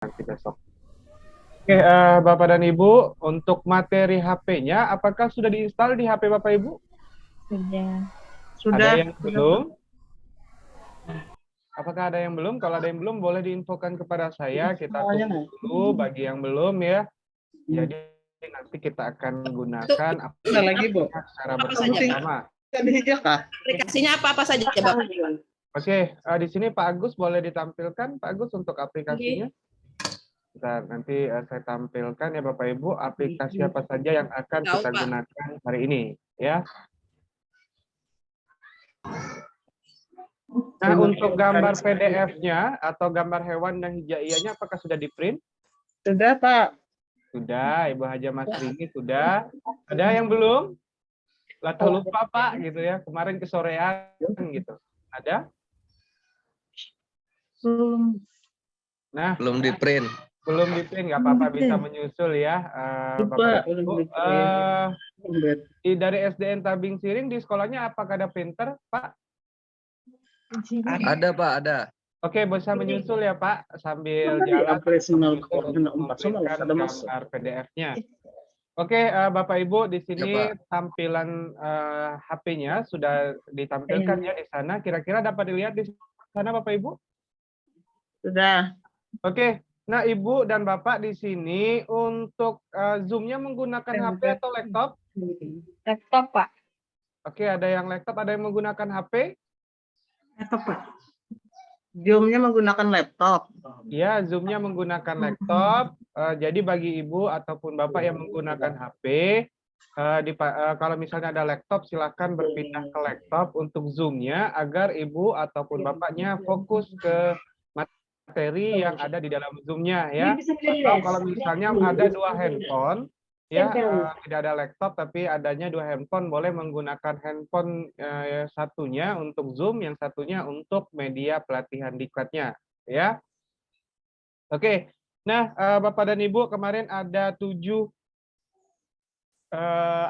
nanti besok. Oke, Bapak dan Ibu, untuk materi HP-nya, apakah sudah diinstal di HP Bapak Ibu? Sudah. Ada yang belum? Apakah ada yang belum? Kalau ada yang belum, boleh diinfokan kepada saya. Kita tunggu dulu bagi yang belum ya. Jadi nanti kita akan gunakan aplikasinya secara bersama-sama. Aplikasinya apa saja, Bapak? Oke, di sini Pak Agus boleh ditampilkan, Pak Agus, untuk aplikasinya. Bentar, nanti saya tampilkan ya Bapak Ibu aplikasi apa saja yang akan kita gunakan hari ini ya. Nah, untuk gambar PDF-nya atau gambar hewan dan hijaiyahnya apakah sudah di-print? Sudah, Pak. Sudah, Ibu Haja Mas Rini sudah. Ada yang belum? Atau lupa Pak gitu ya, kemarin kesorean gitu. Ada? Belum. Nah, belum di-print. Belum di-print, nggak apa-apa, bisa menyusul ya. Bapak Ibu. Dari SDN Tabing Siring di sekolahnya apakah ada printer, Pak? Ada Pak, ada. Oke, bisa menyusul ya Pak, sambil jalan memberikan gambar PDF-nya. Oke, Bapak Ibu, di sini tampilan HP-nya sudah ditampilkan ya di sana. Kira-kira dapat dilihat di sana Bapak Ibu? Sudah. Oke, nah Ibu dan Bapak di sini untuk Zoom-nya menggunakan HP atau laptop? Laptop, Pak. Oke, ada yang laptop, ada yang menggunakan HP? Laptop, Pak. Zoom-nya menggunakan laptop. Ya, Zoom-nya menggunakan laptop. Jadi bagi Ibu ataupun Bapak yang menggunakan HP, kalau misalnya ada laptop, silakan berpindah ke laptop untuk Zoom-nya agar Ibu ataupun Bapaknya fokus ke materi yang ada di dalam Zoom-nya ya. Atau kalau misalnya ada dua handphone, ya tidak ada laptop tapi adanya dua handphone, boleh menggunakan handphone satunya untuk Zoom, yang satunya untuk media pelatihan diklatnya ya. Oke, nah Bapak dan Ibu, kemarin ada 7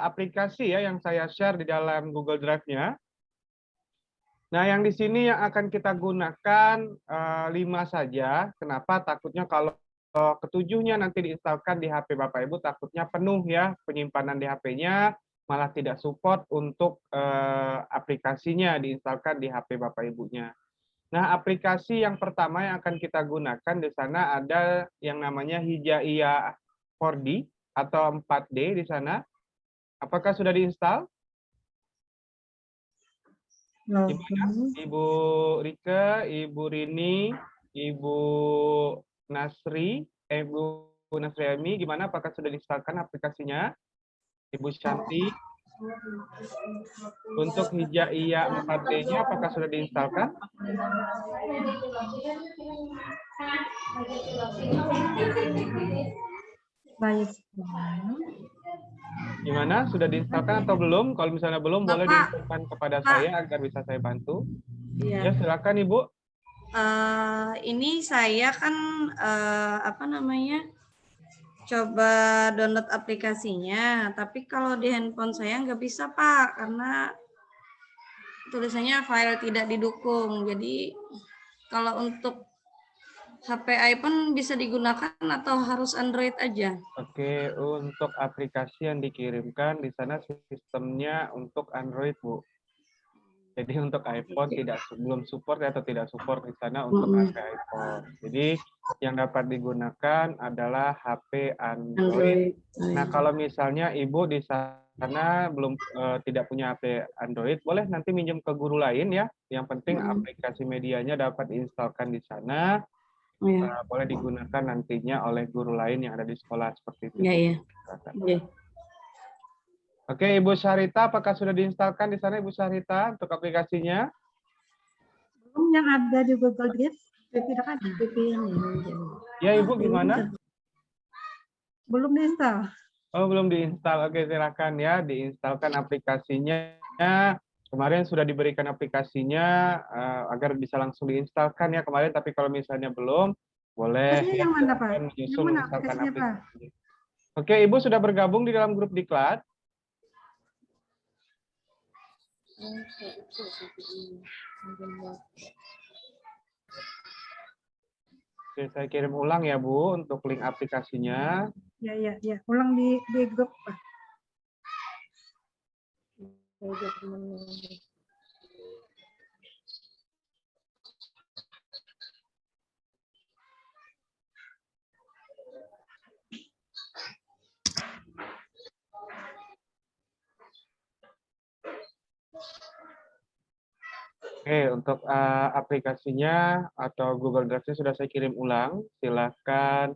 aplikasi ya yang saya share di dalam Google Drive-nya. Nah, yang di sini yang akan kita gunakan 5 saja. Kenapa? Takutnya kalau ketujuhnya nanti diinstalkan di HP Bapak Ibu, takutnya penuh ya penyimpanan di HP-nya, malah tidak support untuk aplikasinya diinstalkan di HP Bapak Ibunya. Nah, aplikasi yang pertama yang akan kita gunakan di sana ada yang namanya Hijaiyah 4D atau 4D di sana. Apakah sudah diinstal? Gimana? Ibu Rike, Ibu Rini, Ibu Nasri, Ibu Nasriami, gimana? Apakah sudah diinstalkan aplikasinya? Ibu Shanti. Untuk Hijaiyah 4D-nya apakah sudah diinstalkan? Gimana? Sudah diinstalkan atau belum? Kalau misalnya belum, boleh diinfokan kepada saya agar bisa saya bantu. Ya, silakan Ibu. Ini saya kan coba download aplikasinya, tapi kalau di handphone saya nggak bisa Pak, karena tulisannya file tidak didukung. Jadi kalau untuk HP iPhone bisa digunakan atau harus Android aja? Oke, untuk aplikasi yang dikirimkan di sana sistemnya untuk Android, Bu. Jadi untuk iPhone belum support atau tidak support di sana untuk HP iPhone. Jadi yang dapat digunakan adalah HP Android. Nah, kalau misalnya Ibu di sana belum tidak punya HP Android, boleh nanti minjem ke guru lain ya. Yang penting aplikasi medianya dapat diinstalkan di sana. Boleh digunakan nantinya oleh guru lain yang ada di sekolah seperti itu. Oke, Ibu Syarita, apakah sudah diinstalkan di sana Ibu Syarita untuk aplikasinya? Belum, yang ada di Google Drive, tidak ada. Ya, Ibu gimana? Belum diinstal. Oh, belum diinstal. Oke, silakan ya, diinstalkan aplikasinya. Kemarin sudah diberikan aplikasinya agar bisa langsung diinstalkan ya kemarin, tapi kalau misalnya belum, boleh ya, yang mana, Pak? menyusul menginstalkan aplikasi. Oke, Ibu sudah bergabung di dalam grup diklat? Oke, saya kirim ulang ya Bu untuk link aplikasinya. Ya, ya, ya. Ulang di grup, Pak. Oke, untuk aplikasinya atau Google Drive-nya sudah saya kirim ulang. Silakan.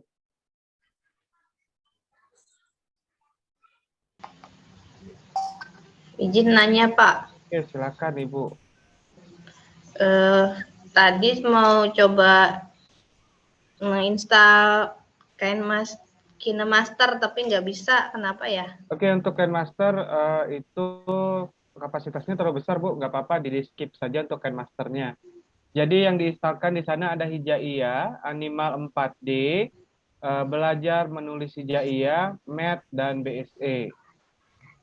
Izin nanya Pak, Oke, silakan Ibu. tadi mau coba menginstal KineMaster tapi nggak bisa, kenapa ya? Oke, untuk KineMaster itu kapasitasnya terlalu besar Bu, nggak apa-apa di skip saja untuk KineMasternya. Jadi yang diinstalkan di sana ada Hijaiyah, Animal 4D, belajar menulis Hijaiyah, Math, dan BSE.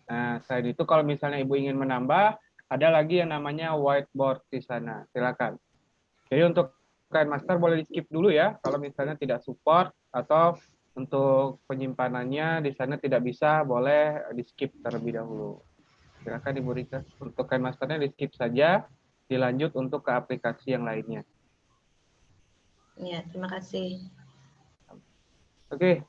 Nah, selain itu kalau misalnya Ibu ingin menambah, ada lagi yang namanya whiteboard di sana. Silakan. Jadi untuk KineMaster boleh di skip dulu ya, kalau misalnya tidak support atau untuk penyimpanannya di sana tidak bisa, boleh di skip terlebih dahulu. Silakan Ibu Rika. Untuk KineMasternya di skip saja, dilanjut untuk ke aplikasi yang lainnya. Ya, terima kasih. Oke,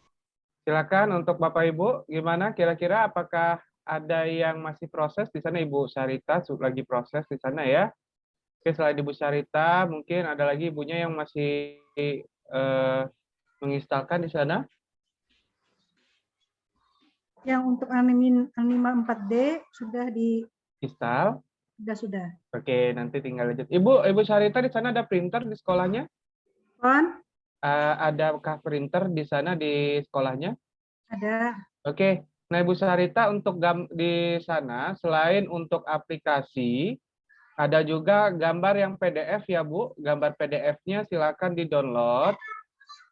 silakan untuk Bapak Ibu, gimana kira-kira apakah ada yang masih proses di sana? Ibu Sarita lagi proses di sana ya. Oke, selain Ibu Sarita, mungkin ada lagi ibunya yang masih menginstalkan di sana. Yang untuk Anima 4D sudah Install. sudah. Oke, nanti tinggal lanjut. Ibu Sarita di sana ada printer di sekolahnya? On? Adakah printer di sana di sekolahnya? Ada. Oke. Nah, Ibu Sarita untuk di sana selain untuk aplikasi, ada juga gambar yang PDF ya, Bu. Gambar PDF-nya silakan di-download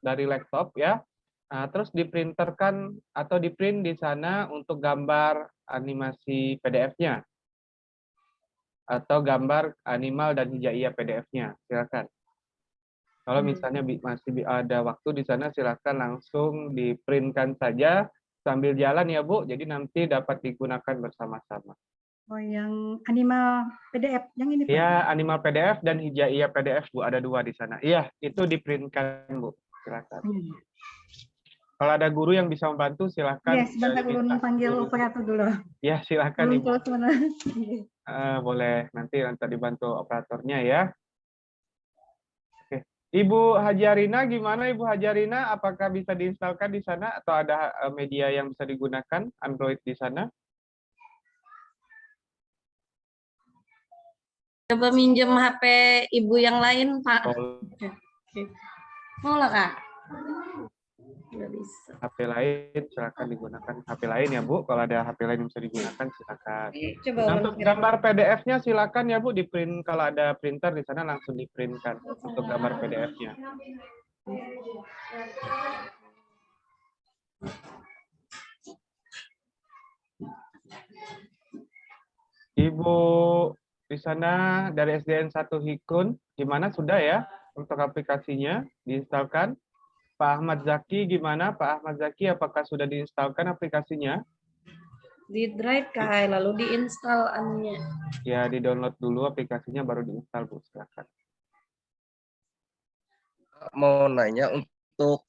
dari laptop ya. Nah, terus diprinterkan atau di-print di sana untuk gambar animasi PDF-nya atau gambar animal dan hijaiyah PDF-nya. Silakan. Kalau misalnya masih ada waktu di sana, silakan langsung di-printkan saja sambil jalan ya Bu. Jadi nanti dapat digunakan bersama-sama. Oh, yang animal PDF, yang ini Pak? Ya, animal PDF dan hijaiyah PDF Bu, ada 2 di sana. Iya, itu di-printkan Bu. Silakan. Kalau ada guru yang bisa membantu, silakan. Iya, sebentar ulun panggil operator dulu. Ya, silakan Ulun Ibu. terus mana? Boleh, nanti dibantu operatornya ya. Oke. Ibu Hajarina, gimana Ibu Hajarina? Apakah bisa diinstalkan di sana atau ada media yang bisa digunakan Android di sana? Coba minjem HP ibu yang lain, Pak. Oh, Mau lah, Kak? Nggak bisa. HP lain silakan digunakan. HP lain ya Bu, kalau ada HP lain yang bisa digunakan silakan. Coba Nah, ulun untuk kirim. gambar PDF-nya silakan ya Bu, di print kalau ada printer di sana langsung di printkan untuk gambar PDF-nya. Ibu di sana dari SDN 1 Hikun, gimana sudah ya untuk aplikasinya diinstalkan? Pak Ahmad Zaki gimana? Pak Ahmad Zaki apakah sudah diinstalkan aplikasinya? Di drive, Kak, lalu diinstal anunya. Ya, di-download dulu aplikasinya baru diinstal Bu, silakan. Mau nanya untuk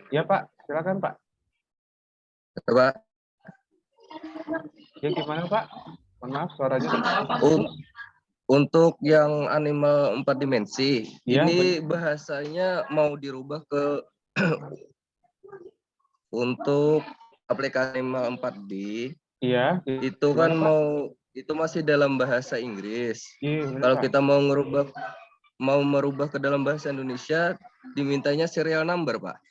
Ya Pak, silakan Pak. Pak, Ya gimana Pak? Mohon maaf suaranya. untuk yang animal 4 dimensi, Ya, ini bahasanya mau dirubah ke untuk aplikasi animal 4D. Iya. Itu kan itu masih dalam bahasa Inggris. Iya, Kalau Pak. kita mau merubah ke dalam bahasa Indonesia, dimintanya serial number, Pak.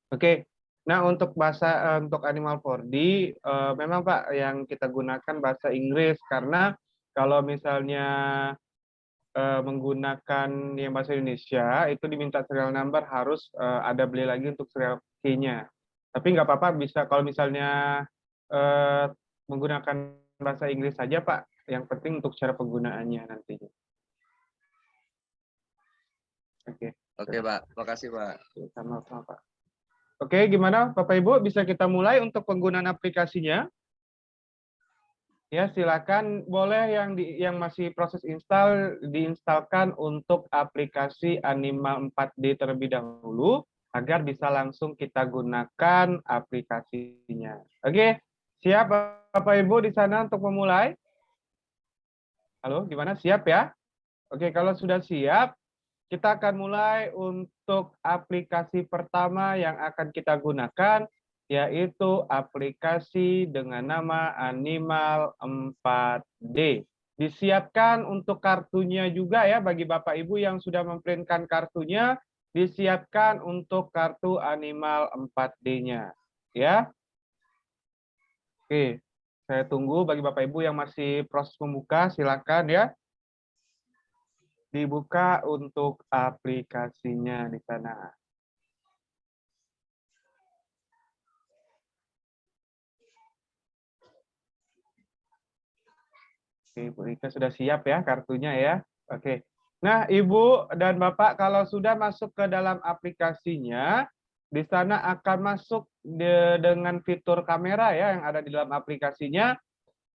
Oke. Nah, untuk bahasa untuk Animal 4D memang Pak yang kita gunakan bahasa Inggris karena kalau misalnya menggunakan yang bahasa Indonesia itu diminta serial number harus ada beli lagi untuk serial key-nya. Tapi nggak apa-apa bisa kalau misalnya menggunakan bahasa Inggris saja Pak. Yang penting untuk cara penggunaannya nantinya. Oke, Oke, Pak. Makasih, Pak. sama-sama Pak. Oke, gimana Bapak Ibu? Bisa kita mulai untuk penggunaan aplikasinya? Ya, silakan boleh yang masih proses install diinstalkan untuk aplikasi Animal 4D terlebih dahulu agar bisa langsung kita gunakan aplikasinya. Oke, siap Bapak Ibu di sana untuk memulai? Halo, gimana? Siap ya? Oke, kalau sudah siap, kita akan mulai untuk aplikasi pertama yang akan kita gunakan, yaitu aplikasi dengan nama Animal 4D. Disiapkan untuk kartunya juga ya, bagi Bapak Ibu yang sudah memprintkan kartunya, disiapkan untuk kartu Animal 4D-nya. Ya. Oke, saya tunggu bagi Bapak Ibu yang masih proses membuka, silakan ya. Dibuka untuk aplikasinya di sana. Oke, Bu Rika sudah siap ya kartunya ya. Oke. Nah, Ibu dan Bapak kalau sudah masuk ke dalam aplikasinya, di sana akan masuk dengan fitur kamera ya yang ada di dalam aplikasinya.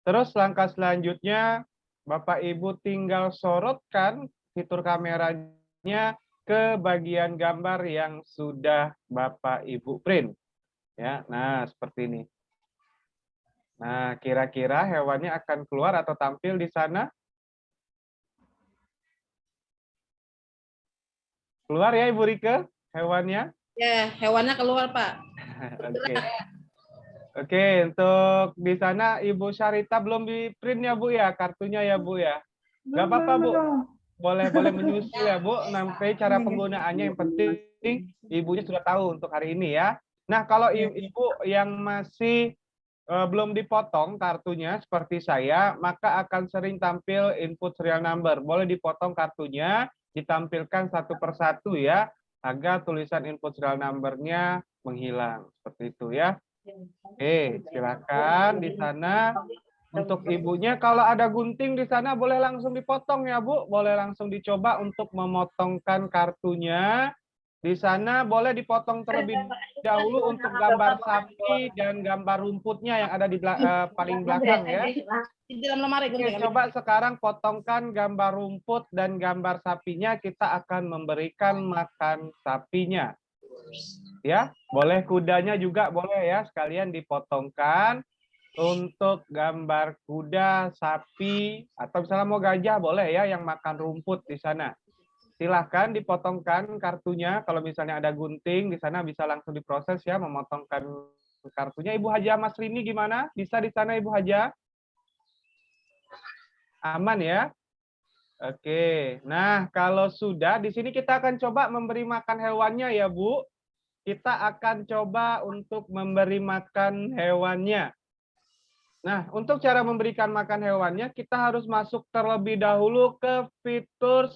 Terus langkah selanjutnya Bapak Ibu tinggal sorotkan fitur kameranya ke bagian gambar yang sudah Bapak Ibu print. Ya, nah seperti ini. Nah, kira-kira hewannya akan keluar atau tampil di sana? Keluar ya Ibu Rike, hewannya? Ya, hewannya keluar, Pak. Oke. Oke, untuk di sana Ibu Syarita belum di print ya Bu ya, kartunya ya Bu ya. Gak apa-apa Bu, boleh menyusul ya Bu, nanti cara penggunaannya yang penting Ibunya sudah tahu untuk hari ini ya. Nah, kalau Ibu yang masih belum dipotong kartunya seperti saya, maka akan sering tampil input serial number. Boleh dipotong kartunya, ditampilkan satu persatu ya, agar tulisan input serial number-nya menghilang. Seperti itu ya. Oke, silakan di sana. Untuk ibunya, kalau ada gunting di sana boleh langsung dipotong ya Bu. Boleh langsung dicoba untuk memotongkan kartunya. Di sana boleh dipotong terlebih dahulu untuk gambar sapi dan gambar rumputnya yang ada di paling belakang ya. Di dalam lemari. Oke, coba sekarang potongkan gambar rumput dan gambar sapinya. Kita akan memberikan makan sapinya. Ya, boleh kudanya juga boleh ya, sekalian dipotongkan. Untuk gambar kuda, sapi, atau misalnya mau gajah boleh ya yang makan rumput di sana. Silahkan dipotongkan kartunya. Kalau misalnya ada gunting di sana bisa langsung diproses ya memotongkan kartunya. Ibu Haja Mas Rini gimana? Bisa di sana Ibu Haja? Aman ya? Oke. Nah, kalau sudah di sini kita akan coba memberi makan hewannya ya Bu. Kita akan coba untuk memberi makan hewannya. Nah, untuk cara memberikan makan hewannya, kita harus masuk terlebih dahulu ke fitur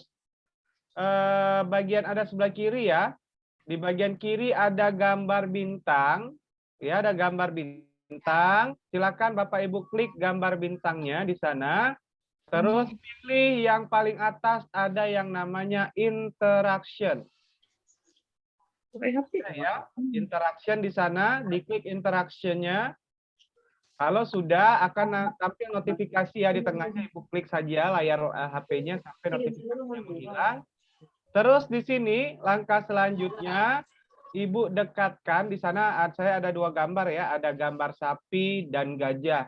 bagian ada sebelah kiri ya. Di bagian kiri ada gambar bintang. Ya, ada gambar bintang. Silakan Bapak Ibu klik gambar bintangnya di sana. Terus pilih yang paling atas ada yang namanya interaction. Ya, interaction di sana, diklik interaction-nya. Kalau sudah akan tampil notifikasi ya di tengahnya, Ibu klik saja layar HP-nya sampai notifikasinya menghilang. Terus di sini langkah selanjutnya Ibu dekatkan di sana saya ada dua gambar ya, ada gambar sapi dan gajah.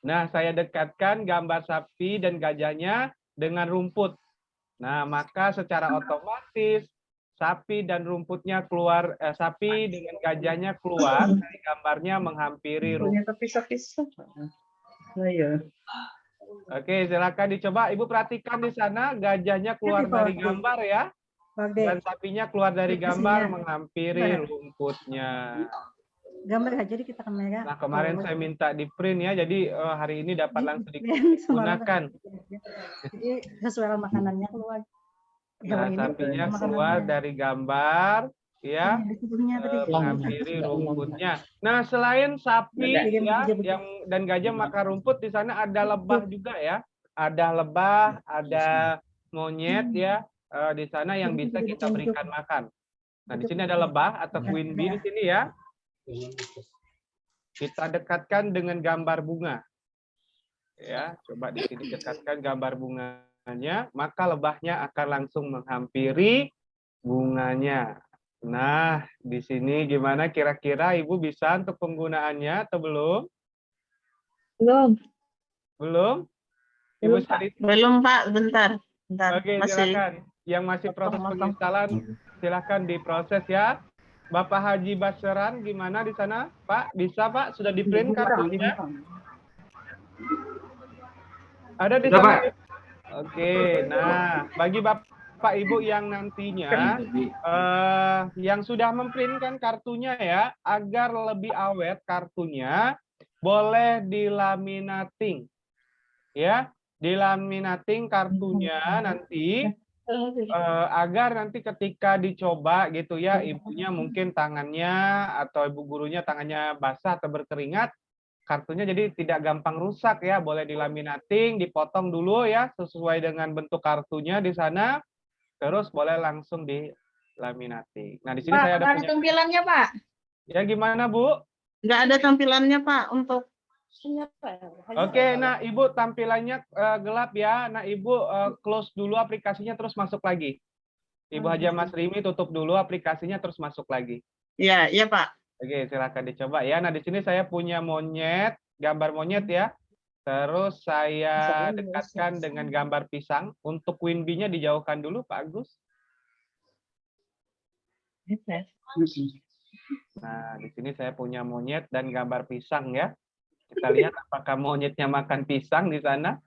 Nah, saya dekatkan gambar sapi dan gajahnya dengan rumput. Nah, maka secara otomatis sapi dan rumputnya keluar, sapi dengan gajahnya keluar dari gambarnya menghampiri rumput. Oke, silakan dicoba. Ibu perhatikan di sana gajahnya keluar dari gambar ya, dan sapinya keluar dari gambar menghampiri rumputnya. Gambar aja jadi kita kamera. Nah, kemarin saya minta di print ya, jadi hari ini dapat langsung digunakan. Jadi sesuai makanannya keluar. Nah, sapinya keluar dari gambar, ya, menghampiri rumputnya. Nah, selain sapi ya, dan gajah makan rumput, di sana ada lebah juga ya. Ada lebah, ada monyet ya, di sana yang bisa kita berikan makan. Nah, di sini ada lebah atau queen bee di sini ya. Kita dekatkan dengan gambar bunga. Ya, coba di sini dekatkan gambar bunganya, maka lebahnya akan langsung menghampiri bunganya. Nah, di sini gimana kira-kira Ibu bisa untuk penggunaannya atau belum? Belum. Belum? Ibu Belum, Pak. cari. Belum, Pak. Bentar. Oke, silakan. Yang masih proses penginstalan, silakan diproses ya. Bapak Haji Basran, gimana di sana, Pak? Bisa, Pak? Sudah di-print kartunya? Ada di sana? Oke, nah, bagi Bapak Ibu yang nantinya yang sudah memprintkan kartunya ya, agar lebih awet kartunya, boleh dilaminating. Ya, dilaminating kartunya nanti agar nanti ketika dicoba gitu ya, ibunya mungkin tangannya atau ibu gurunya tangannya basah atau berkeringat, kartunya jadi tidak gampang rusak ya, boleh dilaminating, dipotong dulu ya sesuai dengan bentuk kartunya di sana, terus boleh langsung dilaminating. Nah, di sini Pak, saya ada ada punya. tampilannya, Pak. Ya gimana, Bu? Nggak ada tampilannya, Pak, untuk Oke, nah Ibu tampilannya gelap ya. Nah, Ibu close dulu aplikasinya terus masuk lagi. Ibu Haja Mas Rimi tutup dulu aplikasinya terus masuk lagi. ya, ya, Pak. Oke, silakan dicoba ya. Nah, di sini saya punya monyet, gambar monyet ya. Terus saya dekatkan dengan gambar pisang. Untuk queen bee-nya dijauhkan dulu, Pak Agus. Nah, di sini saya punya monyet dan gambar pisang ya. Kita lihat apakah monyetnya makan pisang di sana.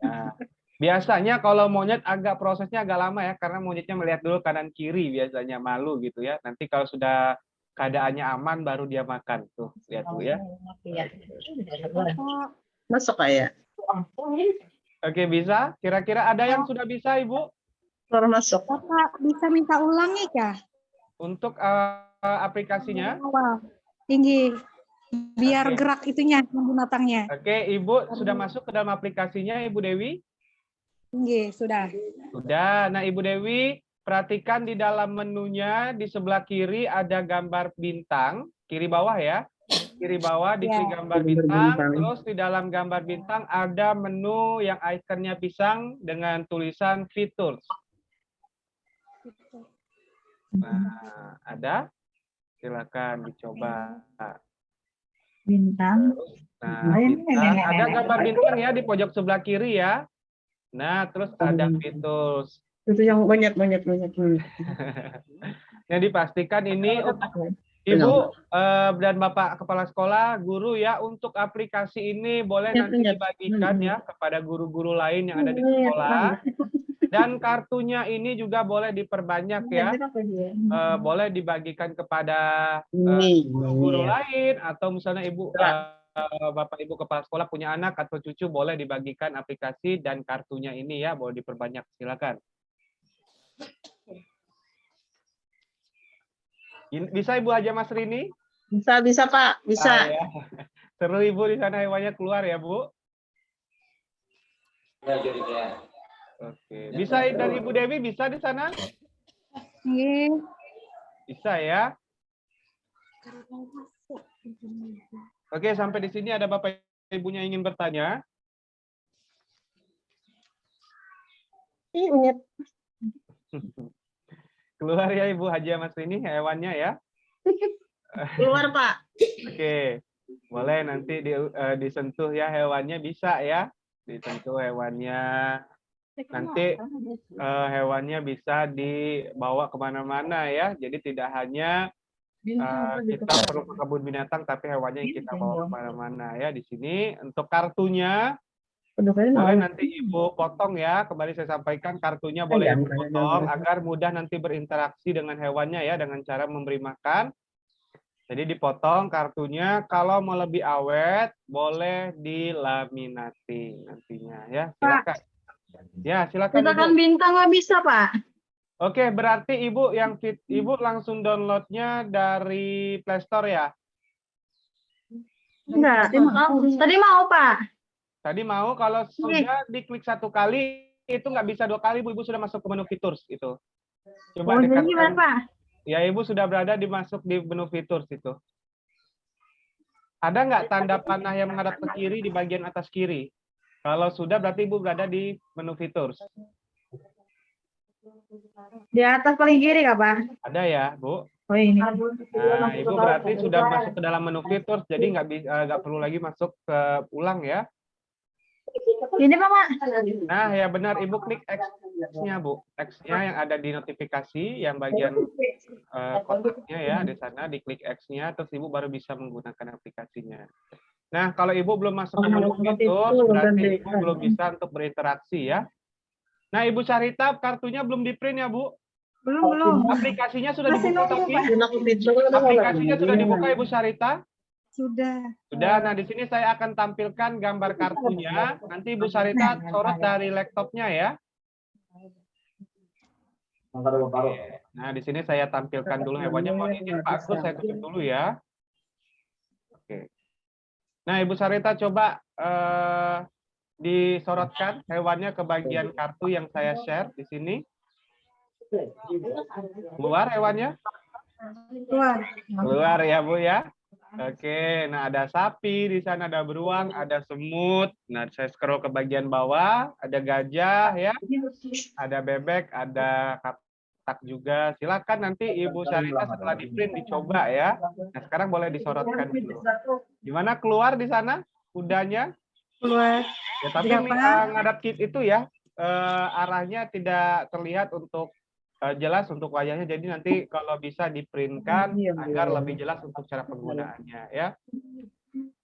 Nah, biasanya kalau monyet prosesnya agak lama ya, karena monyetnya melihat dulu kanan kiri, biasanya malu gitu ya. Nanti kalau sudah keadaannya aman baru dia makan. Tuh, lihat dulu ya. Masuk kayak. Oke, bisa? Kira-kira ada yang sudah bisa, Ibu? Baru masuk. Bapak bisa minta ulangi kah? Untuk aplikasinya? Awal. Tinggi. Biar Oke. gerak itunya, binatangnya. Oke, Ibu sudah masuk ke dalam aplikasinya, Ibu Dewi? Tinggi, sudah. Sudah. Nah, Ibu Dewi, perhatikan di dalam menunya, di sebelah kiri ada gambar bintang, kiri bawah ya. Kiri bawah diklik gambar bintang, terus di dalam gambar bintang ada menu yang ikonnya pisang dengan tulisan Features. Nah, ada? Silakan dicoba. Bintang. Nah, bintang. Ada gambar bintang ya di pojok sebelah kiri ya. Nah, terus ada Features. Itu yang banyak. Yang dipastikan ini untuk Ibu dan Bapak Kepala Sekolah, guru ya, untuk aplikasi ini boleh nanti dibagikan ya kepada guru-guru lain yang ada di sekolah. Dan kartunya ini juga boleh diperbanyak ya. Boleh dibagikan kepada guru lain atau misalnya Ibu Bapak Ibu Kepala Sekolah punya anak atau cucu, boleh dibagikan aplikasi dan kartunya ini ya, boleh diperbanyak. Silakan. Bisa Ibu Haja Mas Rini? Bisa, Pak. Bisa. Ya. Seru Ibu di sana hewannya keluar ya, Bu? Oke. Bisa dari Ibu Dewi bisa di sana? Iya. Bisa ya. Oke, sampai di sini ada Bapak Ibunya ingin bertanya? Ingat. Keluar ya Ibu Haja Mas Rini hewannya ya. Keluar, Pak. Oke. Boleh nanti disentuh ya hewannya, bisa ya. Disentuh hewannya. Nanti hewannya bisa dibawa kemana-mana ya. Jadi tidak hanya kita perlu ke kebun binatang, tapi hewannya yang kita bawa kemana-mana ya. Di sini untuk kartunya boleh nanti Ibu potong ya. Kembali saya sampaikan kartunya boleh Ibu potong agar mudah nanti berinteraksi dengan hewannya ya, dengan cara memberi makan. Jadi dipotong kartunya. Kalau mau lebih awet boleh dilaminating nantinya ya. Silakan. Ya, silakan Misalkan Ibu. bintang nggak bisa, Pak. Oke, berarti Ibu langsung downloadnya dari Play Store ya? Enggak. Tadi mau, Pak. Tadi mau, kalau sudah diklik satu kali itu nggak bisa 2 kali, Bu. Ibu sudah masuk ke menu features itu. Coba Oh, jadi dekatkan. gimana, Pak? Ya, Ibu sudah berada di menu features itu. Ada nggak tanda panah yang menghadap ke kiri di bagian atas kiri? Kalau sudah, berarti Ibu berada di menu features. Di atas paling kiri, Kak, Pak? Ada ya, Bu? Oh, ini. Nah, Ibu berarti sudah masuk ke dalam menu features, jadi nggak perlu lagi masuk ke ulang ya. Ini, Pak. Nah, ya benar, Ibu klik X-nya, Bu. X-nya yang ada di notifikasi, yang bagian kotaknya ya, di sana diklik X-nya, terus Ibu baru bisa menggunakan aplikasinya. Nah, kalau Ibu belum masuk ke menu features, berarti Ibu belum bisa untuk berinteraksi ya. Nah, Ibu Syarita, kartunya belum di-print ya, Bu? Belum. Aplikasinya sudah Masih dibuka, nunggu, tapi? Aplikasinya sudah dibuka, Ibu Syarita? Sudah. Sudah. Nah, di sini saya akan tampilkan gambar kartunya. Nanti Ibu Syarita sorot dari laptopnya ya. Nah, di sini saya tampilkan dulu hewannya. Mohon izin Pak Agus, saya tutup dulu ya. Oke. Nah, Ibu Syarita coba disorotkan hewannya ke bagian kartu yang saya share di sini. Keluar hewannya? Keluar ya, Bu ya. Oke, nah ada sapi, di sana ada beruang, ada semut. Nah, saya scroll ke bagian bawah, ada gajah ya, ada bebek, ada katak juga. Silakan nanti Ibu Syarita setelah di-print dicoba ya. Nah, sekarang boleh disorotkan dulu. Gimana keluar di sana kudanya? Keluar. Ya, tapi ngadap kit itu ya, arahnya tidak terlihat untuk jelas untuk wajahnya, jadi nanti kalau bisa di-printkan agar lebih jelas untuk cara penggunaannya ya.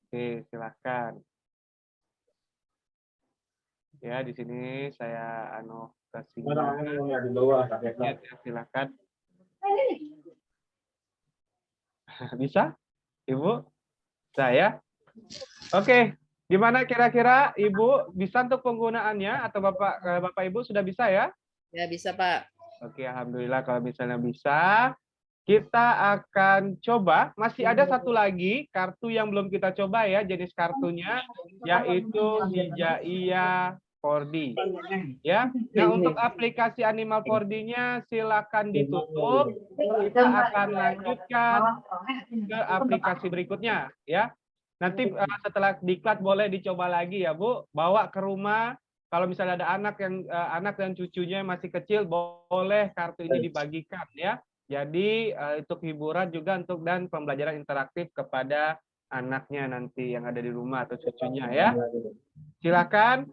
Oke, silakan. Ya, di sini saya kasih ya, silakan. Bisa? Ibu? Saya? Oke, gimana kira-kira Ibu bisa untuk penggunaannya atau Bapak Ibu sudah bisa ya? Ya, bisa, Pak. Oke, alhamdulillah kalau misalnya bisa. Kita akan coba, masih ada satu lagi kartu yang belum kita coba ya, jenis kartunya yaitu Hijaiyah 4D. Ya. Nah, untuk aplikasi Animal 4D-nya silakan ditutup. Kita akan lanjutkan ke aplikasi berikutnya ya. Nanti setelah diklat boleh dicoba lagi ya, Bu. Bawa ke rumah. Kalau misalnya ada anak dan cucunya yang masih kecil, boleh kartu ini dibagikan ya. Jadi untuk hiburan juga dan pembelajaran interaktif kepada anaknya nanti yang ada di rumah atau cucunya ya. Silakan.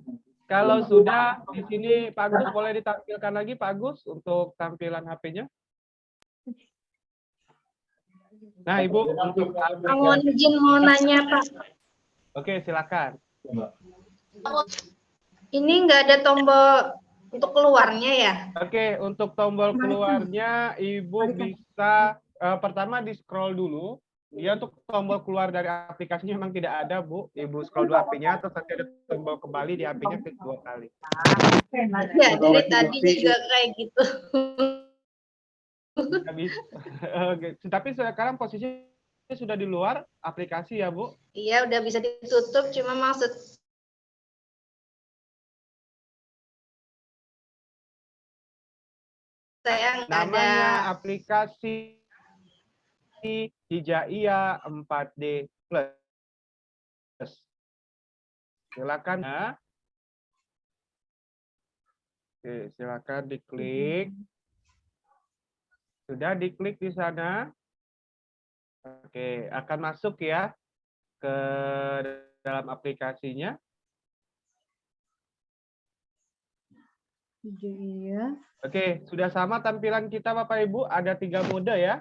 Kalau sudah di sini Pak Agus boleh ditampilkan lagi Pak Agus untuk tampilan HP-nya. Nah, Ibu untuk Mohon izin mau nanya, Pak. Oke, silakan. Ini nggak ada tombol untuk keluarnya ya? Oke, untuk tombol keluarnya Ibu bisa pertama di scroll dulu. Ya, untuk tombol keluar dari aplikasinya memang tidak ada, Bu. Ibu scroll dulu HP-nya, terus nanti ada tombol kembali di HP-nya klik 2 kali. Ya, dari tadi juga kayak gitu. Oke, tapi sekarang posisinya sudah di luar aplikasi ya, Bu? Iya, udah bisa ditutup, cuma maksud saya nggak ada. Namanya aplikasi Hijaiyah 4D Plus. Silakan ya. Oke, silakan diklik. Sudah diklik di sana. Oke, akan masuk ya ke dalam aplikasinya. Iya. Oke, sudah sama tampilan kita Bapak Ibu, ada 3 mode ya.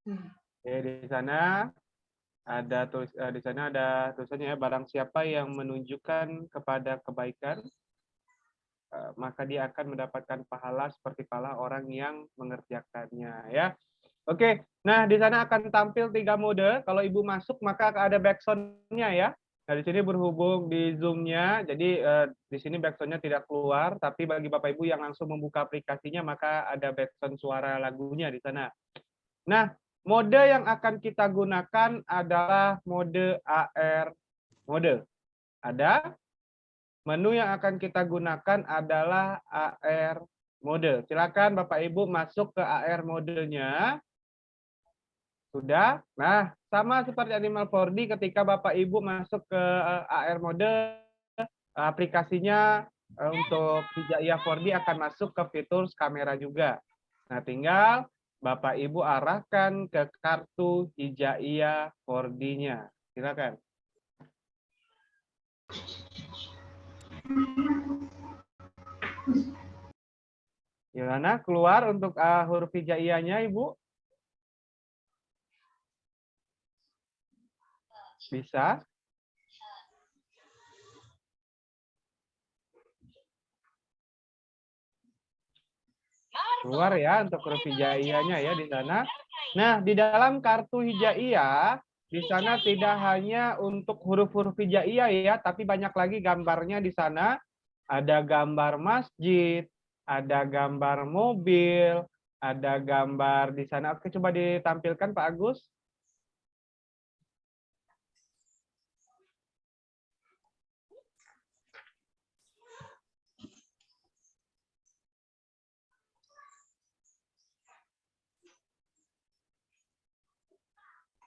Oke, di sana ada tulisannya ya, barang siapa yang menunjukkan kepada kebaikan maka dia akan mendapatkan pahala seperti pahala orang yang mengerjakannya ya. Oke, nah di sana akan tampil 3 mode. Kalau Ibu masuk maka ada backsound-nya ya. Nah di sini berhubung di Zoom-nya, jadi di sini backsound-nya tidak keluar, tapi bagi Bapak Ibu yang langsung membuka aplikasinya maka ada backsound suara lagunya di sana. Nah, mode yang akan kita gunakan adalah mode AR mode. Ada Menu yang akan kita gunakan adalah AR mode. Silakan Bapak Ibu masuk ke AR modenya. Sudah? Nah, sama seperti Animal 4D ketika Bapak Ibu masuk ke AR mode, aplikasinya untuk Hijaiyah 4D akan masuk ke fitur kamera juga. Nah, tinggal Bapak Ibu arahkan ke kartu Hijaiyah 4D-nya. Silakan. Gimana? Keluar untuk huruf hijaiyahnya, Ibu? Bisa? Keluar ya untuk huruf hijaiyahnya ya di sana. Nah, di dalam kartu hijaiyah, di sana tidak hanya untuk huruf-huruf hijaiyah ya, tapi banyak lagi gambarnya di sana. Ada gambar masjid, ada gambar mobil, ada gambar di sana. Oke, coba ditampilkan Pak Agus.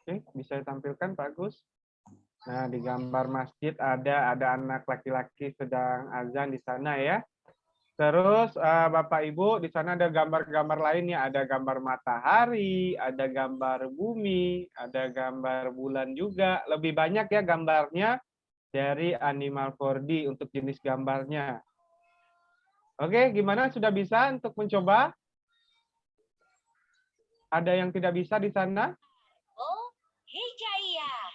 Oke, bisa ditampilkan Pak Agus. Nah, di gambar masjid ada anak laki-laki sedang azan di sana ya. Terus Bapak Ibu di sana ada gambar-gambar lainnya, ada gambar matahari, ada gambar bumi, ada gambar bulan juga. Lebih banyak ya gambarnya dari Animal 4D untuk jenis gambarnya. Oke, gimana sudah bisa untuk mencoba? Ada yang tidak bisa di sana? Oh, Hijaiyah.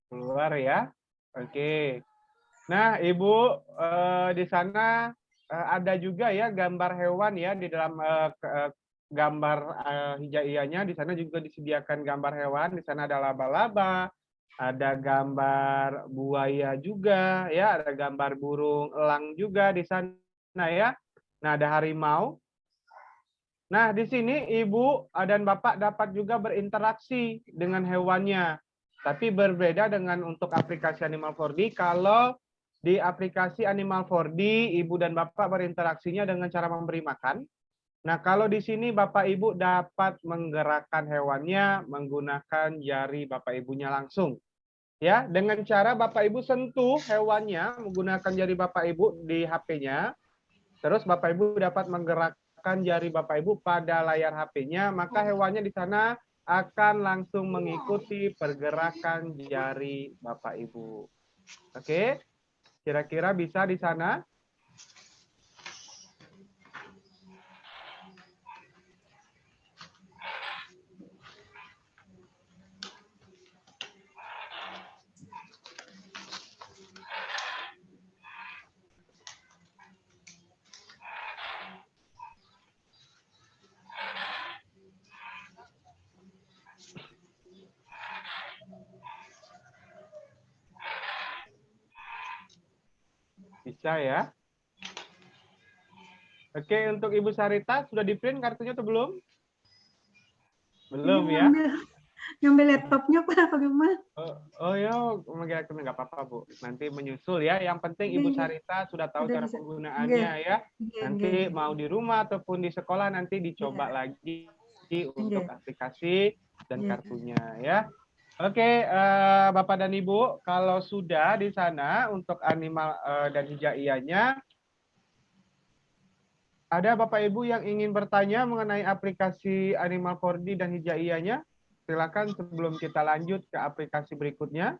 Keluar ya. Oke. Nah, Ibu di sana ada juga ya gambar hewan ya di dalam gambar hijaiyahnya. Di sana juga disediakan gambar hewan. Di sana ada laba-laba, ada gambar buaya juga ya, ada gambar burung elang juga di sana ya. Nah, ada harimau. Nah, di sini Ibu dan Bapak dapat juga berinteraksi dengan hewannya. Tapi berbeda dengan untuk aplikasi Animal 4D. Kalau di aplikasi Animal 4D, Ibu dan Bapak berinteraksinya dengan cara memberi makan. Nah, kalau di sini Bapak Ibu dapat menggerakkan hewannya menggunakan jari Bapak Ibunya langsung. Ya, dengan cara Bapak Ibu sentuh hewannya menggunakan jari Bapak Ibu di HP-nya. Terus Bapak Ibu dapat menggerakkan jari Bapak Ibu pada layar HP-nya, maka hewannya di sana akan langsung mengikuti pergerakan jari Bapak Ibu. Oke, kira-kira bisa di sana? Bisa ya. Oke, untuk Ibu Sarita sudah di-print kartunya atau belum? Belum ya? Ngambil laptopnya Pak, bagaimana? Oh ya, nggak apa-apa Bu. Nanti menyusul ya. Yang penting Ibu Sarita sudah tahu cara penggunaannya ya. Nanti mau di rumah ataupun di sekolah nanti dicoba lagi untuk aplikasi dan kartunya ya. Oke, Bapak dan Ibu, kalau sudah di sana untuk Animal dan hijaiyahnya, ada Bapak Ibu yang ingin bertanya mengenai aplikasi Animal 4D dan hijaiyahnya? Silakan sebelum kita lanjut ke aplikasi berikutnya.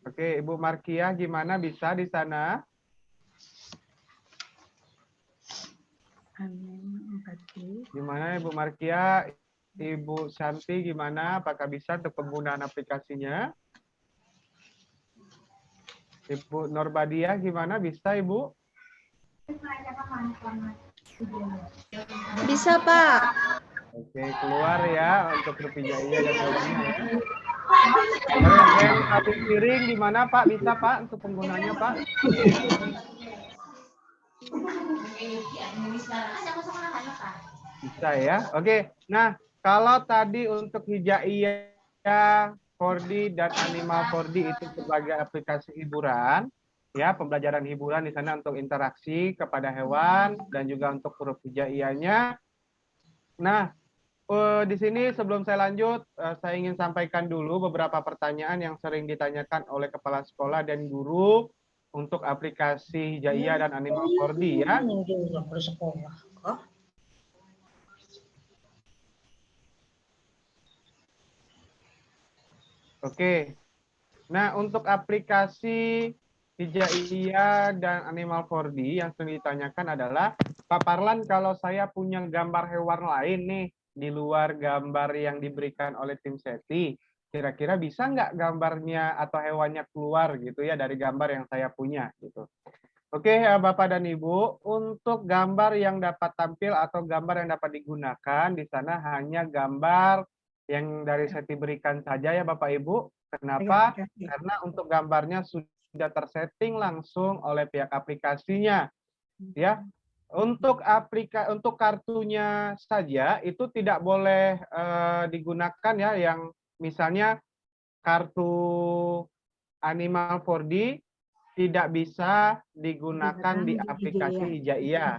Oke, Ibu Markiah gimana bisa di sana? Gimana Ibu Markiah? Ibu Santi gimana? Apakah bisa untuk penggunaan aplikasinya? Ibu Norbadiah gimana? Bisa Ibu? Bisa, Pak. Oke, keluar ya untuk hijaiyah dan hewannya ya. Habis piring gimana Pak? Bisa Pak untuk penggunanya Pak? Bisa ya. Oke. Nah, kalau tadi untuk hijaiyah 4D dan animal 4D itu sebagai aplikasi hiburan, ya pembelajaran hiburan di sana untuk interaksi kepada hewan dan juga untuk huruf hijaiyahnya. Nah, di sini sebelum saya lanjut, saya ingin sampaikan dulu beberapa pertanyaan yang sering ditanyakan oleh kepala sekolah dan guru untuk aplikasi hijaiyah dan animal 4D ya. Oke. Nah, untuk aplikasi hijaiyah dan animal 4D yang sering ditanyakan adalah, Pak Parlan, kalau saya punya gambar hewan lain nih di luar gambar yang diberikan oleh tim SETI, kira-kira bisa nggak gambarnya atau hewannya keluar gitu ya dari gambar yang saya punya gitu. Oke, Bapak dan Ibu, untuk gambar yang dapat tampil atau gambar yang dapat digunakan di sana hanya gambar yang dari SETI berikan saja ya Bapak Ibu. Kenapa? Karena untuk gambarnya sudah tersetting langsung oleh pihak aplikasinya. Ya, untuk kartunya saja itu tidak boleh digunakan ya, yang misalnya kartu animal 4D tidak bisa digunakan di aplikasi hijaiyah.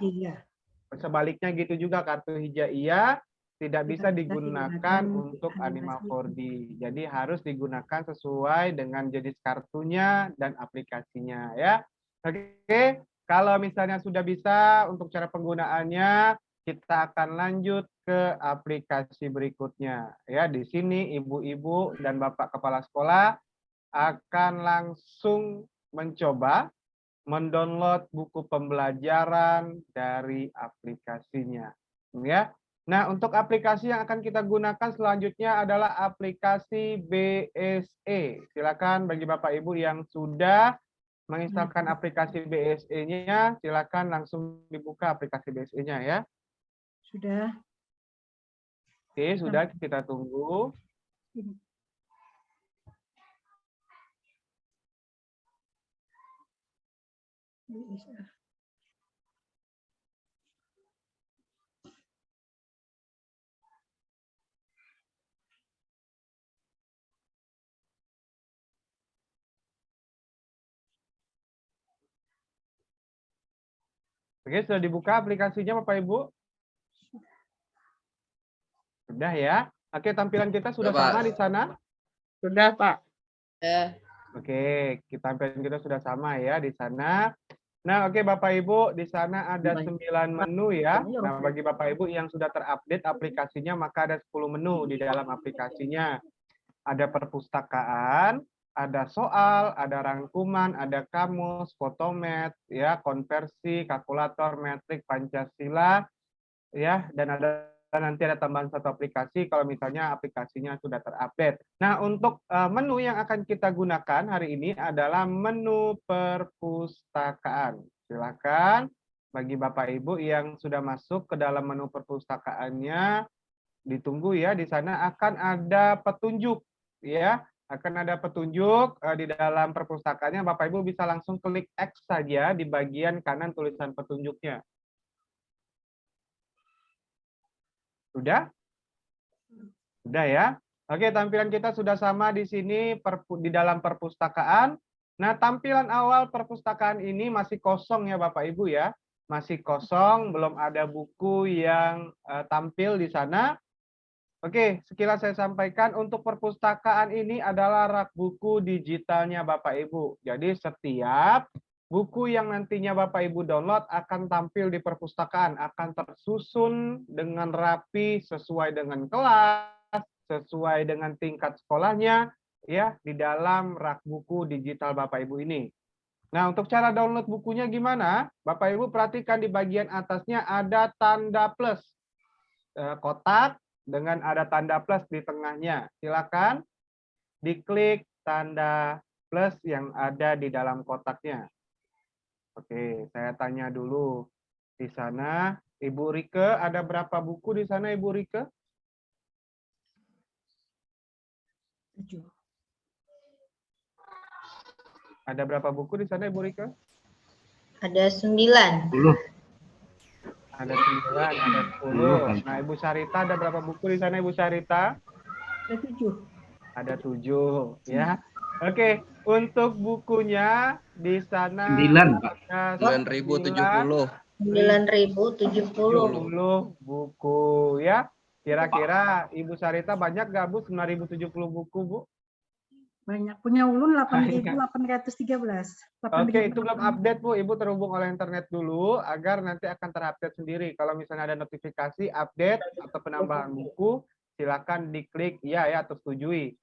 Sebaliknya gitu juga, kartu hijaiyah tidak bisa digunakan untuk animal 4D. Jadi harus digunakan sesuai dengan jenis kartunya dan aplikasinya ya. Oke, kalau misalnya sudah bisa untuk cara penggunaannya, kita akan lanjut ke aplikasi berikutnya. Ya, di sini ibu-ibu dan bapak kepala sekolah akan langsung mencoba mendownload buku pembelajaran dari aplikasinya. Ya. Nah, untuk aplikasi yang akan kita gunakan selanjutnya adalah aplikasi BSE. Silakan bagi Bapak Ibu yang sudah menginstalkan aplikasi BSE-nya, silakan langsung dibuka aplikasi BSE-nya ya. Sudah. Oke, sudah, kita tunggu. Oke, sudah dibuka aplikasinya Bapak Ibu? Sudah ya. Oke, tampilan kita sudah sama di sana? Sudah, Pak. Oke, tampilan kita sudah sama ya di sana. Nah, oke Bapak Ibu, di sana ada 9 menu ya. Nah, bagi Bapak Ibu yang sudah terupdate aplikasinya, maka ada 10 menu di dalam aplikasinya. Ada perpustakaan, ada soal, ada rangkuman, ada kamus, fotomet, ya, konversi, kalkulator, metrik, Pancasila, ya, dan nanti ada tambahan satu aplikasi kalau misalnya aplikasinya sudah terupdate. Nah, untuk menu yang akan kita gunakan hari ini adalah menu perpustakaan. Silakan bagi Bapak Ibu yang sudah masuk ke dalam menu perpustakaannya, ditunggu ya, di sana akan ada petunjuk ya. Akan ada petunjuk di dalam perpustakaannya, Bapak Ibu bisa langsung klik X saja di bagian kanan tulisan petunjuknya. Sudah? Sudah ya? Oke, tampilan kita sudah sama di sini di dalam perpustakaan. Nah, tampilan awal perpustakaan ini masih kosong ya Bapak Ibu ya. Masih kosong, belum ada buku yang tampil di sana. Oke, sekilas saya sampaikan, untuk perpustakaan ini adalah rak buku digitalnya Bapak Ibu. Jadi setiap buku yang nantinya Bapak Ibu download akan tampil di perpustakaan, akan tersusun dengan rapi sesuai dengan kelas, sesuai dengan tingkat sekolahnya, ya, di dalam rak buku digital Bapak Ibu ini. Nah, untuk cara download bukunya gimana? Bapak Ibu perhatikan di bagian atasnya ada tanda plus, kotak dengan ada tanda plus di tengahnya. Silakan diklik tanda plus yang ada di dalam kotaknya. Oke, saya tanya dulu di sana, Ibu Rike, ada berapa buku di sana, Ibu Rike? 7. Ada berapa buku di sana, Ibu Rike? Ada 9. Ada 9, ada 10. Nah, Ibu Syarita ada berapa buku di sana, Ibu Syarita? Ada 7. Ada 7, ya. Oke, untuk bukunya di sana 9, Pak. ada 9.070. 9.070. buku, ya. Kira-kira Ibu Syarita banyak nggak, Bu? 9.070 buku, Bu? Banyak. Punya Ulun Banyak. 8.813. Oke, itu belum update, Bu. Ibu terhubung oleh internet dulu agar nanti akan terupdate sendiri. Kalau misalnya ada notifikasi update atau penambahan buku, silakan diklik ya atau setujui.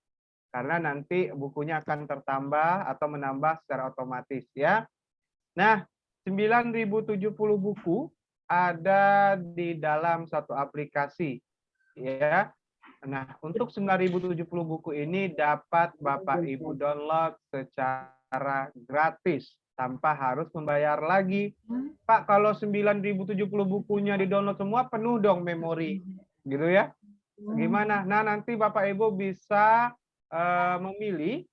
Karena nanti bukunya akan tertambah atau menambah secara otomatis, ya. Nah, 9.070 buku ada di dalam satu aplikasi, ya. Nah, untuk 9.070 buku ini dapat Bapak Ibu download secara gratis tanpa harus membayar lagi. Pak, kalau 9.070 bukunya di-download semua penuh dong memori. Gitu ya. Gimana? Nah, nanti Bapak Ibu bisa memilih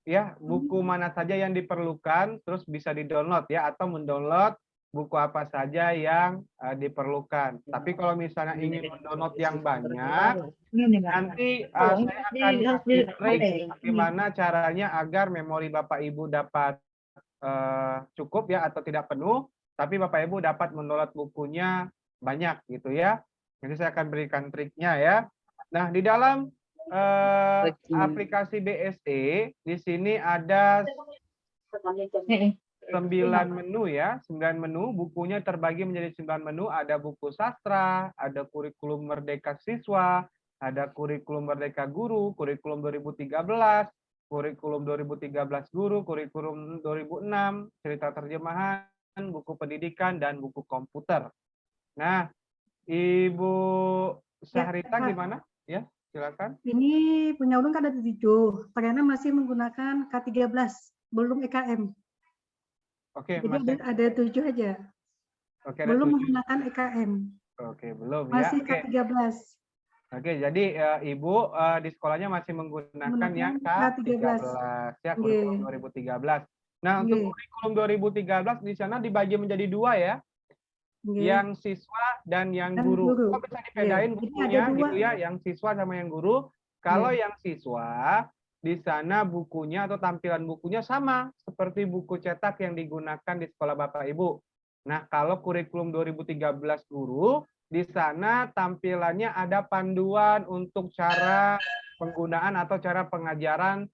ya buku mana saja yang diperlukan, terus bisa di-download ya, atau mendownload buku apa saja yang diperlukan. Tapi kalau misalnya ingin mendownload yang banyak, nanti saya akan kasih trik bagaimana caranya agar memori Bapak Ibu dapat cukup ya atau tidak penuh, tapi Bapak Ibu dapat mendownload bukunya banyak gitu ya. Jadi saya akan berikan triknya ya. Nah, di dalam aplikasi BSE di sini ada 9 menu ya, 9 menu, bukunya terbagi menjadi 9 menu, ada buku sastra, ada kurikulum Merdeka Siswa, ada kurikulum Merdeka Guru, kurikulum 2013, kurikulum 2013 Guru, kurikulum 2006, cerita terjemahan, buku pendidikan, dan buku komputer. Nah, Ibu Syahrita gimana? Ya, silakan. Ini punya Ulun kan ada 7. Ternyata masih menggunakan K13, belum EKM. Oke, Jadi masih. ada 7 aja. Oke, ada Belum 7. menggunakan EKM. Oke, belum ya. Masih Oke. K13. Oke, jadi Ibu di sekolahnya masih menggunakan yang K13 ya, kurikulum 2013. Nah, untuk kurikulum 2013 di sana dibagi menjadi 2 ya. Yang siswa dan yang guru. Kok bisa dibedain bukunya gitu ya, yang siswa sama yang guru? Kalau yang siswa di sana bukunya atau tampilan bukunya sama seperti buku cetak yang digunakan di sekolah Bapak Ibu. Nah, kalau kurikulum 2013 guru, di sana tampilannya ada panduan untuk cara penggunaan atau cara pengajaran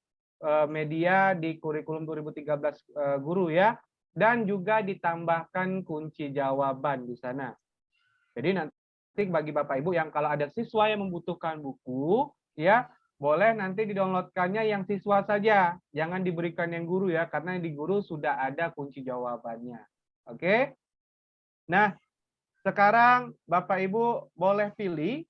media di kurikulum 2013 guru ya. Dan juga ditambahkan kunci jawaban di sana. Jadi nanti bagi Bapak Ibu yang kalau ada siswa yang membutuhkan buku, ya boleh nanti didownloadkannya yang siswa saja. Jangan diberikan yang guru ya, karena di guru sudah ada kunci jawabannya. Oke? Nah, sekarang Bapak Ibu boleh pilih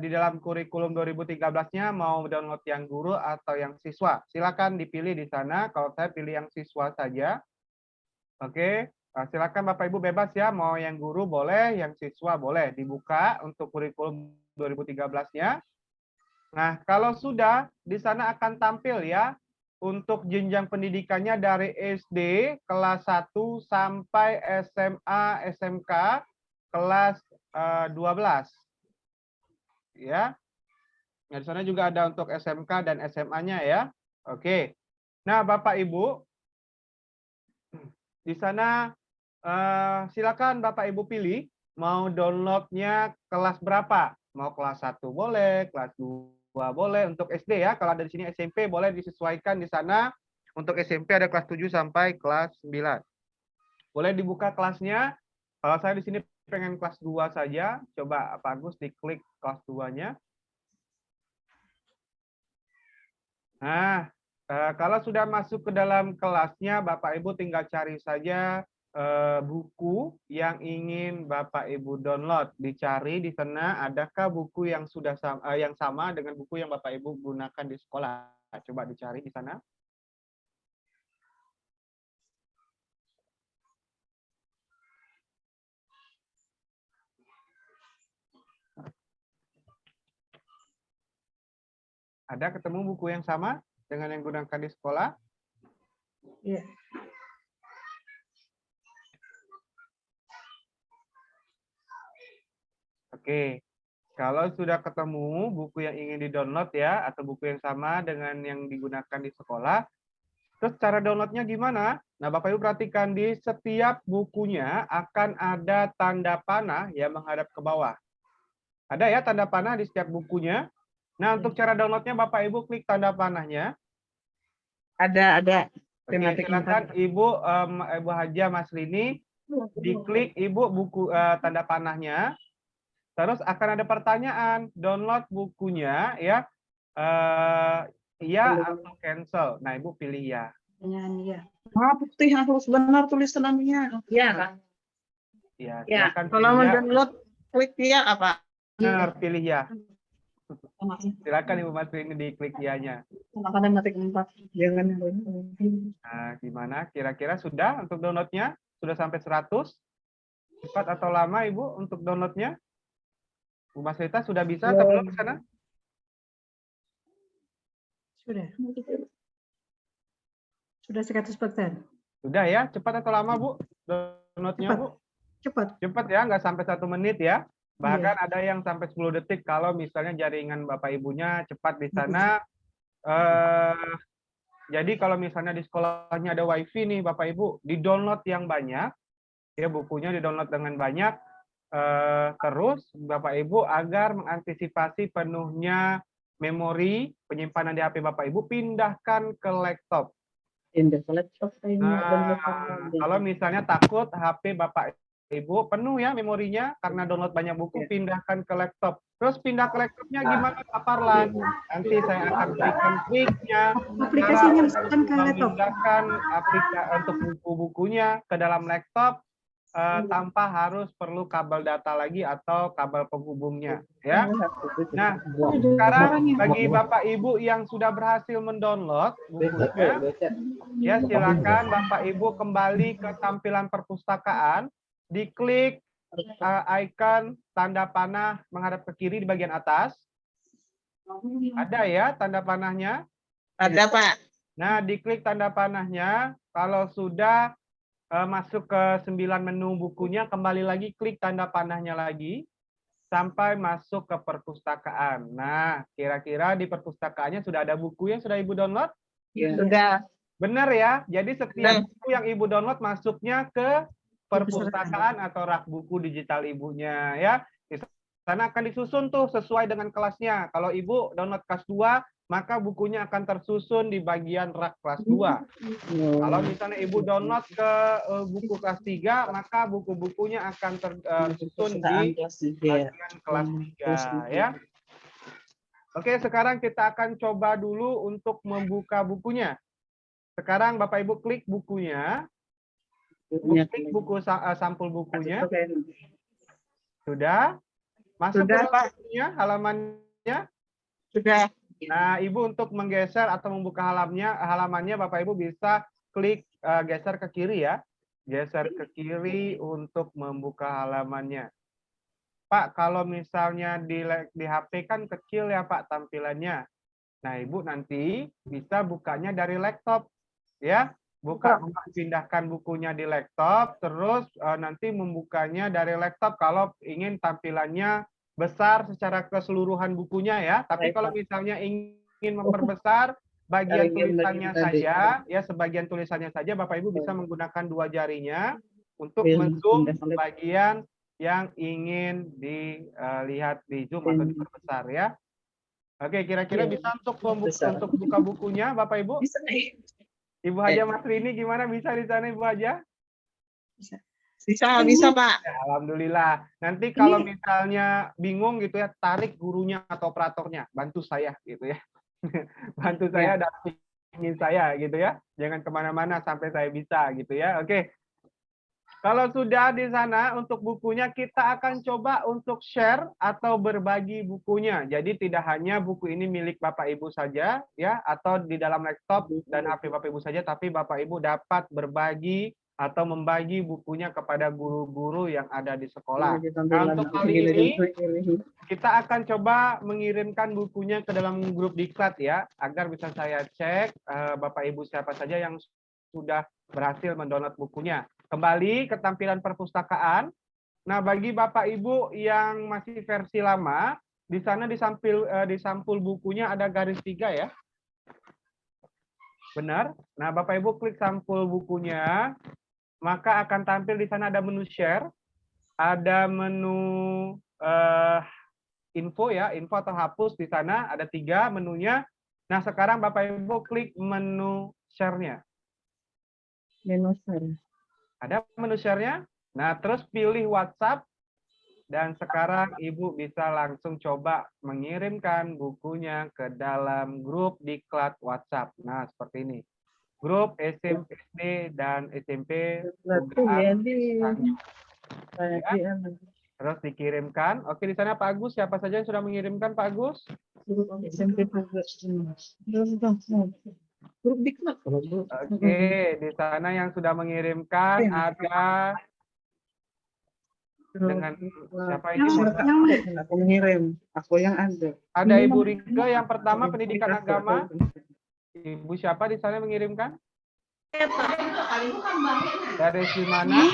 di dalam kurikulum 2013-nya mau download yang guru atau yang siswa. Silakan dipilih di sana. Kalau saya pilih yang siswa saja. Oke, silakan Bapak Ibu bebas ya, mau yang guru boleh, yang siswa boleh dibuka untuk kurikulum 2013-nya. Nah, kalau sudah di sana akan tampil ya untuk jenjang pendidikannya dari SD kelas 1 sampai SMA, SMK kelas 12. Ya. Nah, di sana juga ada untuk SMK dan SMA-nya ya. Oke. Nah, Bapak Ibu di sana silakan Bapak Ibu pilih mau downloadnya kelas berapa. Mau kelas 1 boleh, kelas 2 boleh. Untuk SD ya, kalau ada di sini SMP boleh disesuaikan di sana. Untuk SMP ada kelas 7 sampai kelas 9. Boleh dibuka kelasnya. Kalau saya di sini pengen kelas 2 saja, coba Pak Agus diklik kelas 2-nya. Nah, kalau sudah masuk ke dalam kelasnya, Bapak Ibu tinggal cari saja buku yang ingin Bapak Ibu download. Dicari di sana adakah buku yang sudah yang sama dengan buku yang Bapak Ibu gunakan di sekolah. Coba dicari di sana. Ada ketemu buku yang sama dengan yang digunakan di sekolah? Iya. Oke. Kalau sudah ketemu buku yang ingin di-download ya, atau buku yang sama dengan yang digunakan di sekolah, terus cara downloadnya gimana? Nah, Bapak Ibu perhatikan di setiap bukunya akan ada tanda panah yang menghadap ke bawah. Ada ya tanda panah di setiap bukunya. Nah, untuk cara downloadnya Bapak Ibu klik tanda panahnya. Ada. Oke, silakan Ibu Haja Masrini, diklik Ibu buku tanda panahnya. Terus akan ada pertanyaan, download bukunya ya. Iya atau cancel. Nah, Ibu pilih ya. Iya. Putih harus benar tulisan namanya. Iya kan? Ya, Ya. silakan Kalau pilih mau ya. download klik ya apa? Benar, pilih ya. Silakan Ibu Masrini diklik ya-nya. Kadang ngetik 4. Jangan. Nah, gimana? Kira-kira sudah untuk downloadnya? Sudah sampai 100? Cepat atau lama Ibu untuk downloadnya? Bu Mas Rita sudah bisa atau belum ke sana? Sudah 100%. Sudah ya? Cepat atau lama Bu downloadnya Cepat. Bu? Cepat. Cepat ya, nggak sampai 1 menit ya. Bahkan ada yang sampai 10 detik kalau misalnya jaringan Bapak Ibunya cepat di sana. Jadi kalau misalnya di sekolahnya ada WiFi nih Bapak Ibu, di-download yang banyak, ya bukunya di-download dengan banyak, terus Bapak Ibu agar mengantisipasi penuhnya memori penyimpanan di HP Bapak Ibu, pindahkan ke laptop. Nah, kalau misalnya takut HP Bapak Ibu penuh ya memorinya karena download banyak buku, pindahkan ke laptop. Terus pindah ke laptopnya gimana Pak Parlan? Nanti saya akan berikan triknya. Aplikasinya masukkan ke laptop. Memindahkan aplikasi untuk buku-bukunya ke dalam laptop tanpa harus perlu kabel data lagi atau kabel penghubungnya. Ya. Nah, sekarang bagi Bapak Ibu yang sudah berhasil mendownload bukunya, ya silakan Bapak Ibu kembali ke tampilan perpustakaan, diklik icon tanda panah menghadap ke kiri di bagian atas. Ada ya tanda panahnya? Ada Pak. Nah, diklik tanda panahnya. Kalau sudah masuk ke 9 menu bukunya, kembali lagi klik tanda panahnya lagi sampai masuk ke perpustakaan. Nah, kira-kira di perpustakaannya sudah ada buku yang sudah Ibu download? Sudah. Benar ya? Jadi setiap buku yang Ibu download masuknya ke perpustakaan atau rak buku digital Ibunya ya. Di sana akan disusun tuh sesuai dengan kelasnya. Kalau Ibu download kelas 2, maka bukunya akan tersusun di bagian rak kelas 2. Kalau misalnya Ibu download ke buku kelas 3, maka buku-bukunya akan tersusun di bagian kelas 3 ya. Oke, sekarang kita akan coba dulu untuk membuka bukunya. Sekarang Bapak Ibu klik bukunya. Klik buku sampul bukunya. Sudah? Masuk ke bukunya, halamannya? Sudah. Nah, Ibu untuk menggeser atau membuka halamannya Bapak Ibu bisa klik geser ke kiri ya. Geser ke kiri untuk membuka halamannya. Pak, kalau misalnya di HP kan kecil ya Pak tampilannya. Nah, Ibu nanti bisa bukanya dari laptop ya. Pindahkan bukunya di laptop, terus nanti membukanya dari laptop kalau ingin tampilannya besar secara keseluruhan bukunya ya. Tapi kalau misalnya ingin memperbesar bagian tulisannya saja, ya sebagian tulisannya saja, Bapak Ibu bisa menggunakan 2 jarinya untuk men-zoom bagian yang ingin dilihat di zoom atau diperbesar ya. Oke, kira-kira bisa untuk buka bukunya, Bapak Ibu? Ibu Haja Masrini gimana, bisa di sana Ibu Haja? Bisa Pak. Ya, alhamdulillah. Nanti kalau misalnya bingung gitu ya, tarik gurunya atau operatornya, bantu saya gitu ya. Bantu saya dampingin saya gitu ya. Jangan kemana-mana sampai saya bisa gitu ya. Oke. Kalau sudah di sana untuk bukunya, kita akan coba untuk share atau berbagi bukunya. Jadi tidak hanya buku ini milik Bapak Ibu saja ya, atau di dalam laptop dan HP Bapak Ibu saja, tapi Bapak Ibu dapat berbagi atau membagi bukunya kepada guru-guru yang ada di sekolah. Nah, untuk kali ini kita akan coba mengirimkan bukunya ke dalam grup Diklat ya, agar bisa saya cek Bapak Ibu siapa saja yang sudah berhasil mendownload bukunya. Kembali ke tampilan perpustakaan. Nah, bagi Bapak Ibu yang masih versi lama, di sana di sampul bukunya ada garis 3 ya. Benar? Nah, Bapak Ibu klik sampul bukunya, maka akan tampil di sana ada menu share, ada menu info ya, info atau hapus di sana, ada 3 menunya. Nah, sekarang Bapak Ibu klik menu share-nya. Menu share. Ada menu share-nya? Nah, terus pilih WhatsApp. Dan sekarang Ibu bisa langsung coba mengirimkan bukunya ke dalam grup diklat WhatsApp. Nah, seperti ini. Grup SMP SD dan SMP Berarti Tugaan jadi Tanjung. kayak Terus dikirimkan. Oke, di sana Pak Agus. Siapa saja yang sudah mengirimkan Pak Agus? SMP juga. Grup diklat. Oke, di sana yang sudah mengirimkan ada dengan siapa ini? Aku mengirim, aku yang ada. Ada Ibu Rike yang pertama pendidikan agama. Ibu siapa di sana mengirimkan? Dari mana?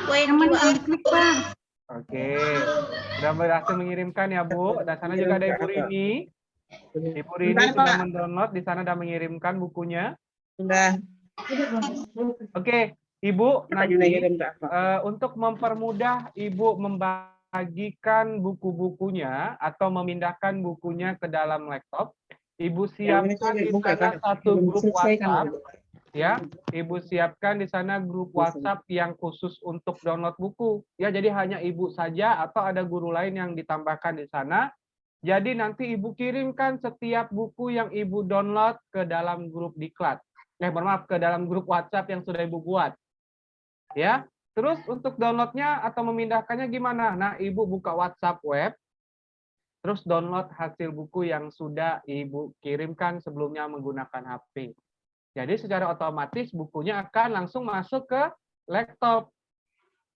Yang mana yang diklik, Pak? Oke, sudah berhasil mengirimkan ya Bu. Dan sana juga ada Ibu Rini. Ibu Rini sudah mendownload, di sana sudah mengirimkan bukunya. Sudah. Oke, Ibu, nanti Ngirim ke apa? untuk mempermudah Ibu membagikan buku-bukunya atau memindahkan bukunya ke dalam laptop, Ibu siapkan di sana satu grup WhatsApp. Ya, Ibu siapkan di sana grup WhatsApp yang khusus untuk download buku. Ya, jadi hanya Ibu saja atau ada guru lain yang ditambahkan di sana. Jadi nanti Ibu kirimkan setiap buku yang Ibu download ke dalam grup diklat. Maaf, ke dalam grup WhatsApp yang sudah Ibu buat. Ya, terus untuk downloadnya atau memindahkannya gimana? Nah, Ibu buka WhatsApp web, terus download hasil buku yang sudah Ibu kirimkan sebelumnya menggunakan HP. Jadi secara otomatis bukunya akan langsung masuk ke laptop.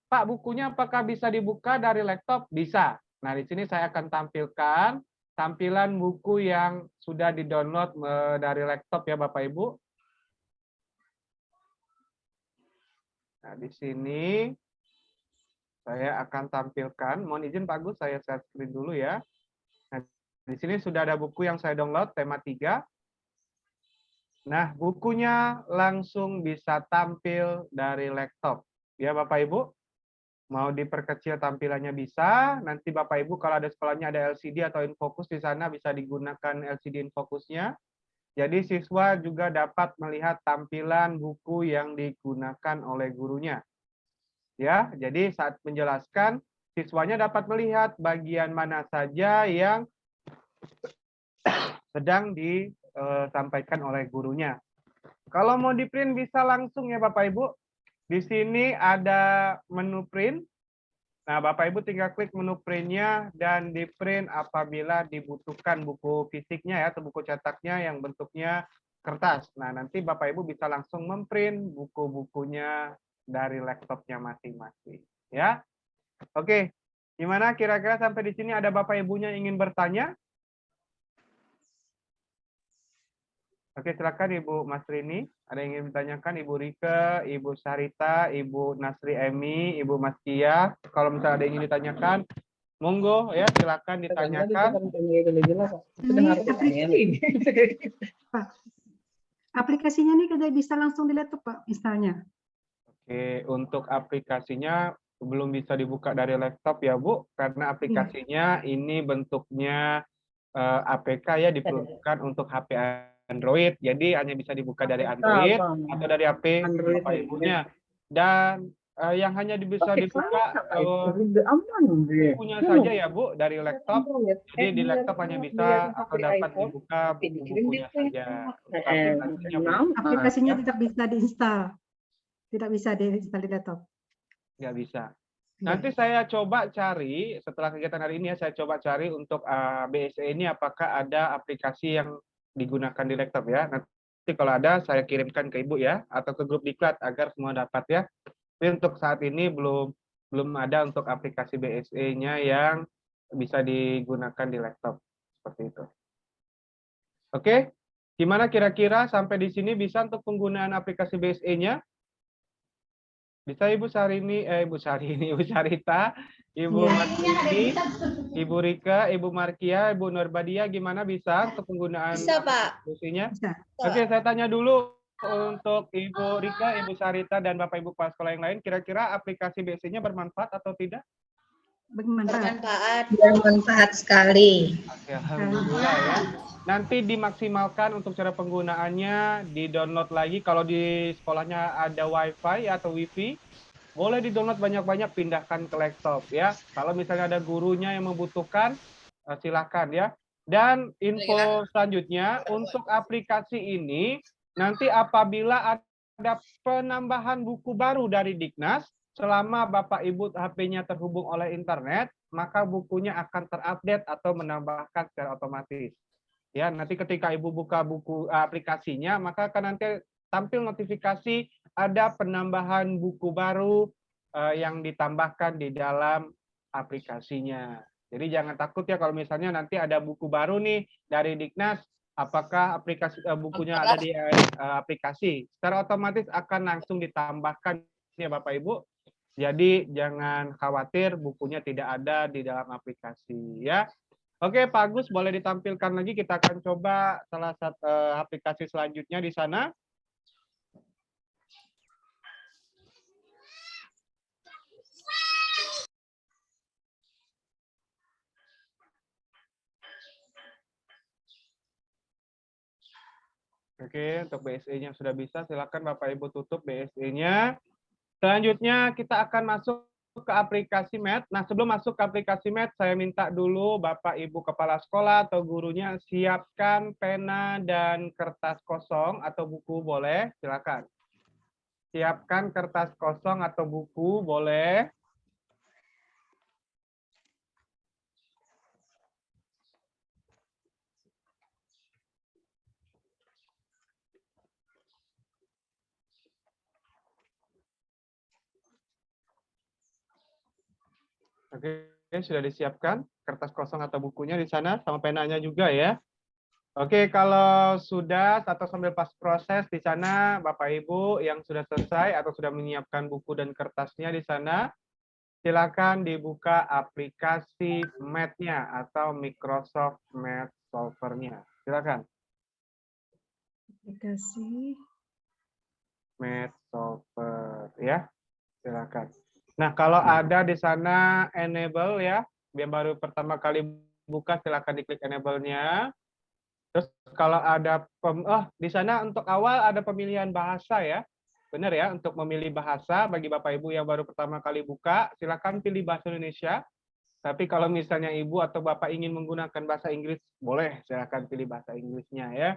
Pak, bukunya apakah bisa dibuka dari laptop? Bisa. Nah, di sini saya akan tampilkan tampilan buku yang sudah di-download dari laptop ya Bapak Ibu. Nah, di sini saya akan tampilkan. Mohon izin Pak Gus, saya share screen dulu ya. Nah, di sini sudah ada buku yang saya download, tema 3. Nah, bukunya langsung bisa tampil dari laptop. Ya, Bapak Ibu. Mau diperkecil tampilannya bisa. Nanti Bapak Ibu kalau ada sekolahnya ada LCD atau infocus di sana bisa digunakan LCD infocusnya. Jadi siswa juga dapat melihat tampilan buku yang digunakan oleh gurunya. Ya, jadi saat menjelaskan siswanya dapat melihat bagian mana saja yang sedang disampaikan oleh gurunya. Kalau mau di-print bisa langsung ya Bapak Ibu. Di sini ada menu print. Nah, Bapak Ibu tinggal klik menu print-nya dan di-print apabila dibutuhkan buku fisiknya ya atau buku cetaknya yang bentuknya kertas. Nah, nanti Bapak Ibu bisa langsung memprint buku-bukunya dari laptopnya masing-masing. Ya, oke. Gimana kira-kira sampai di sini ada Bapak Ibunya ingin bertanya? Oke, silakan Ibu Mas Rini. Ada yang ingin ditanyakan Ibu Rike, Ibu Sarita, Ibu Nasri Emi, Ibu Mas Kia. Kalau misalnya ada yang ingin ditanyakan, monggo ya silakan ditanyakan. Pak, aplikasinya nih kada bisa langsung di laptop, Pak, misalnya. Oke, untuk aplikasinya belum bisa dibuka dari laptop ya Bu, karena aplikasinya ini bentuknya APK ya diperuntukkan untuk HP Android, jadi hanya bisa dibuka dari Android atau dari HP Bapak Ibunya. Dan yang hanya bisa dibuka bukunya saja ya Bu dari laptop. Jadi di laptop hanya bisa atau dapat dibuka buku-bukunya saja. Aplikasinya tidak bisa diinstal. Tidak bisa diinstal di laptop. Nggak bisa. Nanti saya coba cari, setelah kegiatan hari ini ya, saya coba cari untuk BSE ini apakah ada aplikasi yang digunakan di laptop ya. Nanti kalau ada saya kirimkan ke Ibu ya, atau ke grup diklat agar semua dapat ya. Tapi untuk saat ini belum ada untuk aplikasi BSE-nya yang bisa digunakan di laptop. Seperti itu. Oke, gimana kira-kira sampai di sini bisa untuk penggunaan aplikasi BSE-nya? Bisa Ibu Sarini, Ibu Sarini, Ibu Sarita, Ibu Iya. Martini, Ibu Rika, Ibu Markia, Ibu Nurbadia, gimana bisa untuk penggunaan Bisa, Pak. aplikasinya? Bisa. Oke, saya tanya dulu untuk Ibu Rika, Ibu Sarita, dan Bapak Ibu kepala sekolah yang lain, kira-kira aplikasi BSI-nya bermanfaat atau tidak? Bermanfaat. Bermanfaat. Bermanfaat sekali. Oke, alhamdulillah ya. Nanti dimaksimalkan untuk cara penggunaannya, di-download lagi. Kalau di sekolahnya ada WiFi atau WiFi, boleh di-download banyak-banyak, pindahkan ke laptop ya. Kalau misalnya ada gurunya yang membutuhkan, silakan ya. Dan info selanjutnya, untuk aplikasi ini, nanti apabila ada penambahan buku baru dari Diknas, selama Bapak Ibu HP-nya terhubung oleh internet, maka bukunya akan terupdate atau menambahkan secara otomatis. Ya, nanti ketika Ibu buka buku aplikasinya, maka akan nanti tampil notifikasi ada penambahan buku baru yang ditambahkan di dalam aplikasinya. Jadi jangan takut ya kalau misalnya nanti ada buku baru nih dari Diknas, apakah aplikasi bukunya ada di aplikasi, secara otomatis akan langsung ditambahkan ya Bapak Ibu. Jadi jangan khawatir bukunya tidak ada di dalam aplikasi ya. Oke, Pak Agus boleh ditampilkan lagi, kita akan coba salah satu aplikasi selanjutnya di sana. Oke, untuk BSE-nya sudah bisa, silakan Bapak Ibu tutup BSE-nya. Selanjutnya kita akan masuk ke aplikasi Math. Nah, sebelum masuk ke aplikasi Math, saya minta dulu Bapak Ibu kepala sekolah atau gurunya siapkan pena dan kertas kosong atau buku boleh, silakan. Siapkan kertas kosong atau buku boleh. Oke, sudah disiapkan kertas kosong atau bukunya di sana, sama penanya juga ya. Oke, kalau sudah atau sambil pas proses di sana, Bapak Ibu yang sudah selesai atau sudah menyiapkan buku dan kertasnya di sana, silakan dibuka aplikasi Math-nya atau Microsoft Math Solver-nya. Silakan. Aplikasi. Math Solver ya, silakan. Nah, kalau ada di sana enable ya, biar baru pertama kali buka silakan diklik enable-nya. Terus kalau ada di sana untuk awal ada pemilihan bahasa ya. Benar ya, untuk memilih bahasa bagi Bapak Ibu yang baru pertama kali buka, silakan pilih bahasa Indonesia. Tapi kalau misalnya Ibu atau Bapak ingin menggunakan bahasa Inggris, boleh silakan pilih bahasa Inggrisnya ya.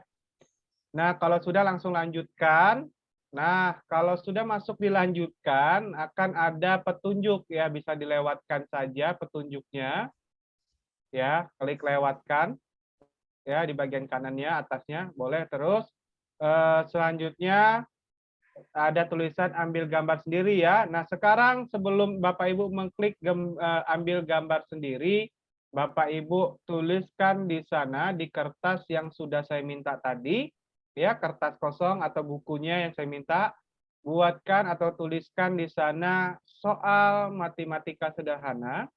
Nah, kalau sudah langsung lanjutkan. Nah, kalau sudah masuk dilanjutkan, akan ada petunjuk ya, bisa dilewatkan saja petunjuknya. Ya, klik lewatkan. Ya, di bagian kanannya, atasnya, boleh terus. Selanjutnya ada tulisan ambil gambar sendiri ya. Nah, sekarang sebelum Bapak Ibu mengklik ambil gambar sendiri, Bapak Ibu tuliskan di sana di kertas yang sudah saya minta tadi, ya, kertas kosong atau bukunya yang saya minta, buatkan atau tuliskan di sana soal matematika sederhana.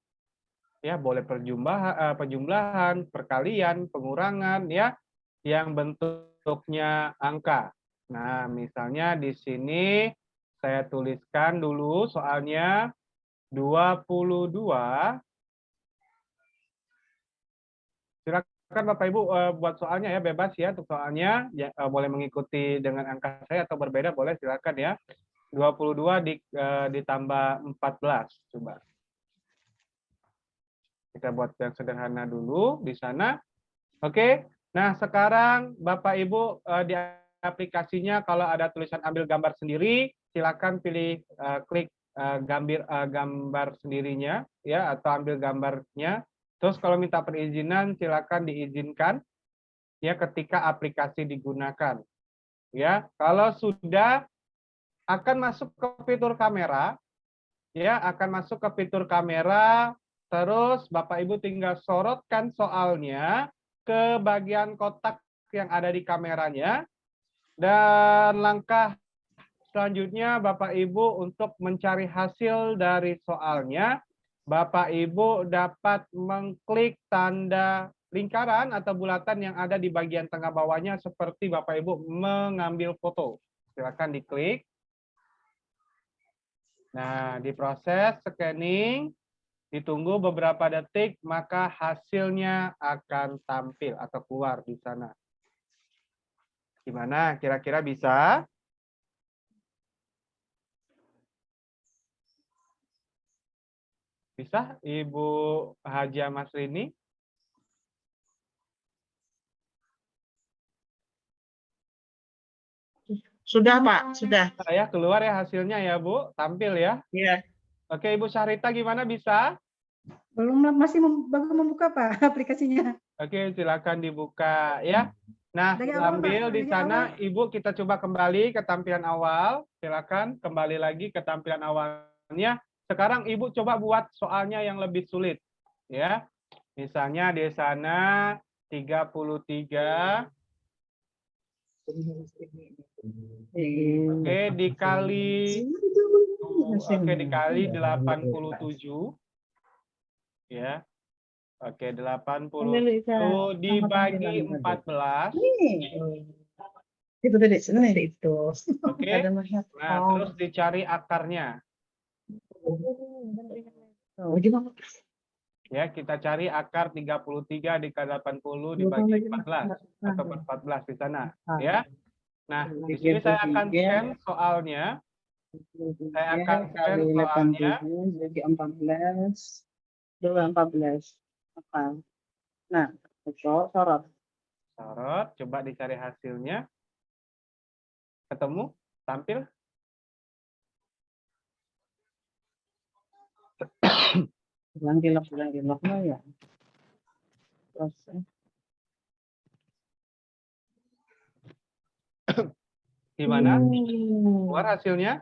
Ya, boleh penjumlahan, perkalian, pengurangan ya, yang bentuknya angka. Nah, misalnya di sini saya tuliskan dulu soalnya 22. Silakan Bapak Ibu buat soalnya ya, bebas ya untuk soalnya. Ya, boleh mengikuti dengan angka saya atau berbeda boleh, silakan ya. 22 ditambah 14 coba. Kita buat yang sederhana dulu di sana. Oke. Nah, sekarang Bapak Ibu di aplikasinya kalau ada tulisan ambil gambar sendiri, silakan pilih klik gambar sendirinya ya, atau ambil gambarnya. Terus kalau minta perizinan silakan diizinkan ya ketika aplikasi digunakan. Ya, kalau sudah akan masuk ke fitur kamera ya, akan masuk ke fitur kamera, terus Bapak Ibu tinggal sorotkan soalnya ke bagian kotak yang ada di kameranya, dan langkah selanjutnya Bapak Ibu untuk mencari hasil dari soalnya, Bapak Ibu dapat mengklik tanda lingkaran atau bulatan yang ada di bagian tengah bawahnya seperti Bapak Ibu mengambil foto. Silakan diklik. Nah, diproses scanning, ditunggu beberapa detik, maka hasilnya akan tampil atau keluar di sana. Gimana? Kira-kira bisa? Bisa, Ibu Haja Masrini? Sudah, Pak. Sudah. Ya, keluar ya hasilnya ya, Bu. Tampil ya. Iya. Oke, Ibu Syarita gimana bisa? Belum, masih baru membuka Pak aplikasinya. Oke, silakan dibuka ya. Nah, Dari awal, sambil Pak. di Dari sana awal. Ibu kita coba kembali ke tampilan awal. Silakan kembali lagi ke tampilan awalnya. Sekarang Ibu coba buat soalnya yang lebih sulit ya. Misalnya di sana 33 oke dikali dikali 87 ya. Oke, 80 dibagi 14. Itu tadi sebenarnya itu. Oke. Nah, terus dicari akarnya. Ya, kita cari akar 33 dikali 80 dibagi 14 atau 14 di sana, ya. Nah, di sini saya akan scan soalnya. Saya akan scan soalnya. Jadi 14. 14. Apa? Nah, sorot. Sorot, coba dicari hasilnya. Ketemu? Tampil? Bilang gilok ya. Terus, Gimana? Keluar hasilnya?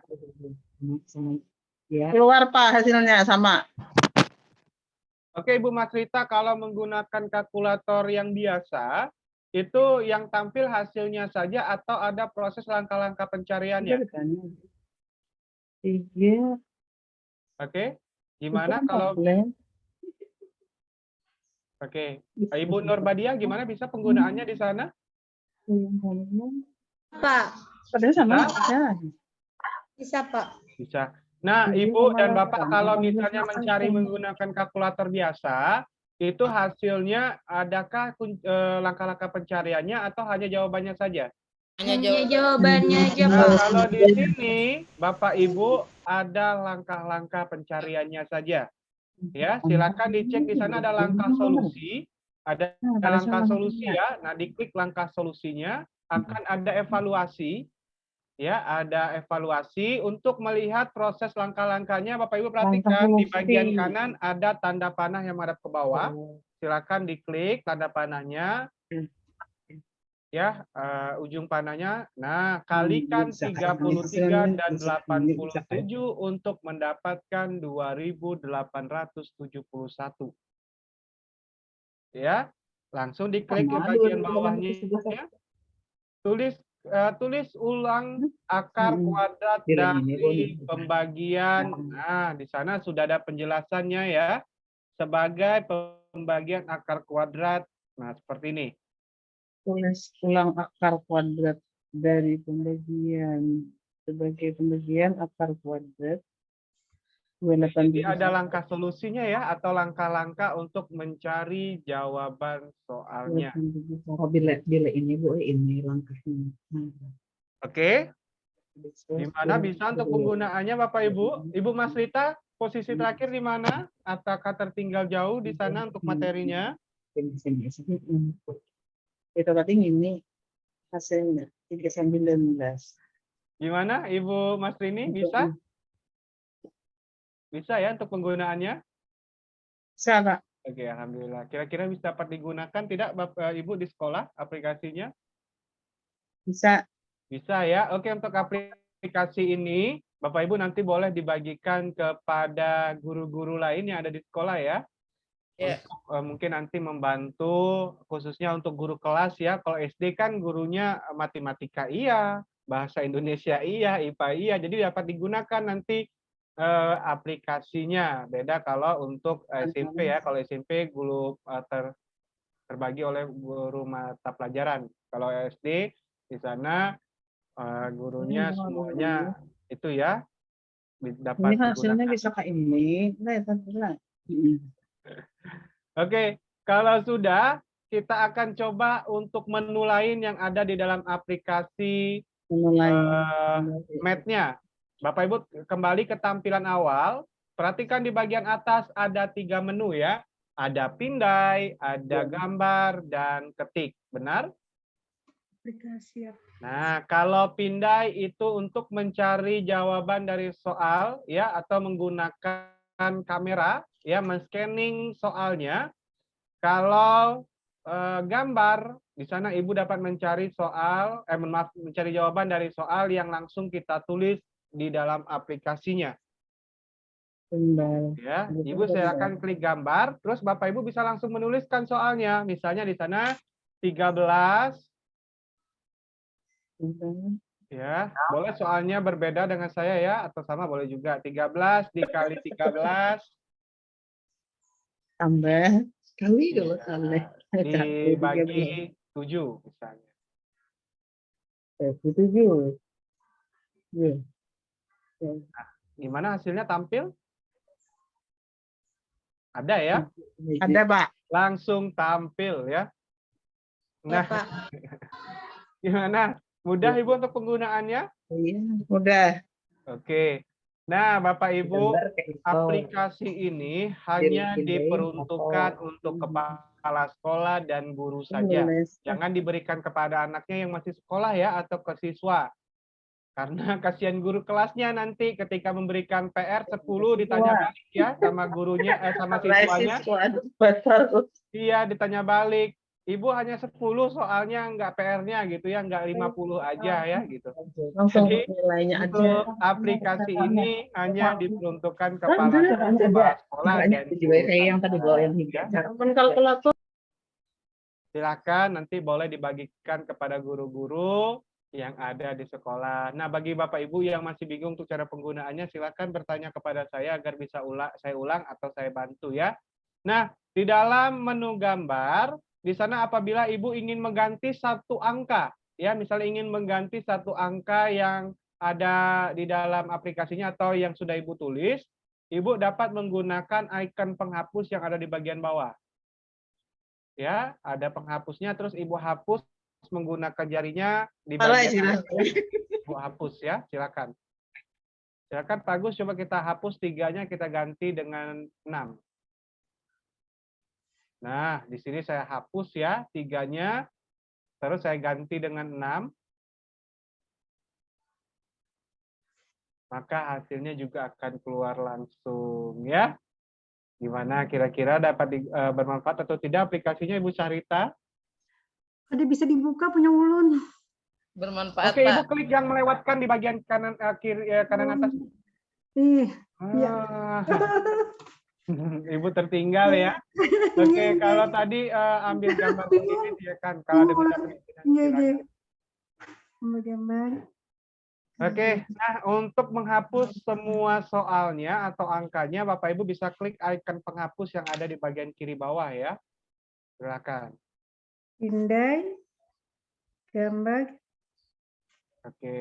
Ya. Keluar Pak hasilnya sama. Oke, Ibu Mas Rita, kalau menggunakan kalkulator yang biasa, itu yang tampil hasilnya saja atau ada proses langkah-langkah pencariannya? 3. Oke, gimana kalau... Oke, Ibu Nurbadia, gimana bisa penggunaannya di sana? Pak, Padahal sama. bisa Pak. Bisa. Nah, Ibu dan Bapak kalau misalnya mencari menggunakan kalkulator biasa, itu hasilnya adakah langkah-langkah pencariannya atau hanya jawabannya saja? Hanya jawabannya aja Nah, Pak. kalau di sini Bapak Ibu ada langkah-langkah pencariannya saja. Ya, silakan dicek di sana ada langkah solusi, ada langkah solusi ya. Nah, diklik langkah solusinya akan ada evaluasi. Ya, ada evaluasi untuk melihat proses langkah-langkahnya. Bapak Ibu perhatikan di bagian kanan ada tanda panah yang menghadap ke bawah. Silakan diklik tanda panahnya. Ya, ujung panahnya. Nah, kalikan 33 dan 87 untuk mendapatkan 2.871. Ya, langsung diklik ke bagian bawahnya. Ya. Tulis ulang akar kuadrat dari pembagian. Nah, di sana sudah ada penjelasannya ya. Sebagai pembagian akar kuadrat. Nah, seperti ini. Tulis ulang akar kuadrat dari pembagian sebagai pembagian akar kuadrat. Jadi ada langkah solusinya ya atau langkah-langkah untuk mencari jawaban soalnya. Bila ini Bu, ini langkahnya. Oke. Gimana bisa untuk penggunaannya Bapak Ibu? Ibu Mas Rita, posisi terakhir di mana? Apakah tertinggal jauh di sana untuk materinya? Itu tadi ini hasilnya 319. Gimana Ibu Mas Rini, bisa? Bisa ya untuk penggunaannya? Bisa, Pak. Oke, alhamdulillah. Kira-kira bisa dapat digunakan tidak Bapak Ibu di sekolah aplikasinya? Bisa. Bisa ya. Oke, untuk aplikasi ini Bapak Ibu nanti boleh dibagikan kepada guru-guru lain yang ada di sekolah ya. Untuk, mungkin nanti membantu khususnya untuk guru kelas ya. Kalau SD kan gurunya matematika iya, bahasa Indonesia iya, IPA iya. Jadi dapat digunakan nanti aplikasinya. Beda kalau untuk SMP ya. Kalau SMP guru terbagi oleh guru mata pelajaran. Kalau SD di sana gurunya semuanya itu ya Ini dapat hasilnya digunakan. bisa kayak ini. Nah, ya, Tante. Oke, kalau sudah kita akan coba untuk menu lain yang ada di dalam aplikasi Mulai. Math-nya. Bapak Ibu kembali ke tampilan awal. Perhatikan di bagian atas ada 3 menu ya. Ada pindai, ada gambar, dan ketik. Benar? Aplikasi ya. Nah, kalau pindai itu untuk mencari jawaban dari soal ya atau menggunakan kamera ya men-scanning soalnya. Kalau gambar di sana Ibu dapat mencari soal mencari jawaban dari soal yang langsung kita tulis di dalam aplikasinya. Ya, Ibu silakan klik gambar, terus Bapak Ibu bisa langsung menuliskan soalnya. Misalnya di sana 13 ya, boleh soalnya berbeda dengan saya ya atau sama boleh juga. 13 dikali 13 Tambah. Kali ya, kalau tambah. dibagi 7 misalnya. 7. Iya. Gimana hasilnya tampil? Ada ya? Ada, Pak. Langsung tampil ya. Ya, Nah, Pak. gimana? Mudah Ibu untuk penggunaannya? Iya, udah. Oke. Nah, Bapak Ibu, aplikasi ini hanya diperuntukkan untuk kepala sekolah dan guru saja. Jangan diberikan kepada anaknya yang masih sekolah ya atau ke siswa. Karena kasihan guru kelasnya nanti ketika memberikan PR 10 ditanya balik ya sama gurunya sama siswanya. Iya, ditanya balik. Ibu hanya 10 soalnya enggak PR-nya gitu ya, enggak 50 aja ya gitu. Langsung Jadi nilainya aja. untuk aplikasi ini hanya diperuntukkan kepala sekolah dan guru yang tadi bawa yang saja. kalkulator. Silakan nanti boleh dibagikan kepada guru-guru yang ada di sekolah. Nah, bagi Bapak Ibu yang masih bingung untuk cara penggunaannya, silakan bertanya kepada saya agar bisa saya ulang atau saya bantu ya. Nah, di dalam menu gambar, di sana apabila Ibu ingin mengganti satu angka, ya misalnya ingin mengganti satu angka yang ada di dalam aplikasinya atau yang sudah Ibu tulis, Ibu dapat menggunakan icon penghapus yang ada di bagian bawah. Ya, ada penghapusnya, terus Ibu hapus menggunakan jarinya di bagian Ibu hapus ya, silakan. Silakan Pak Agus, coba kita hapus 3-nya, kita ganti dengan 6. Nah, di sini saya hapus ya 3-nya, terus saya ganti dengan 6. Maka hasilnya juga akan keluar langsung ya. Gimana kira-kira dapat bermanfaat atau tidak aplikasinya Ibu Syarita? Ada bisa dibuka punya Ulun. Bermanfaat, Oke, Ibu klik yang melewatkan di bagian kanan kanan atas. Iya. Ibu tertinggal ya. Oke, kalau tadi ambil gambar sendiri dia kan kalau ada Iya. Ambil gambar. Oke, nah untuk menghapus semua soalnya atau angkanya, Bapak Ibu bisa klik icon penghapus yang ada di bagian kiri bawah ya. Silakan. Pindai. Gambar. Oke.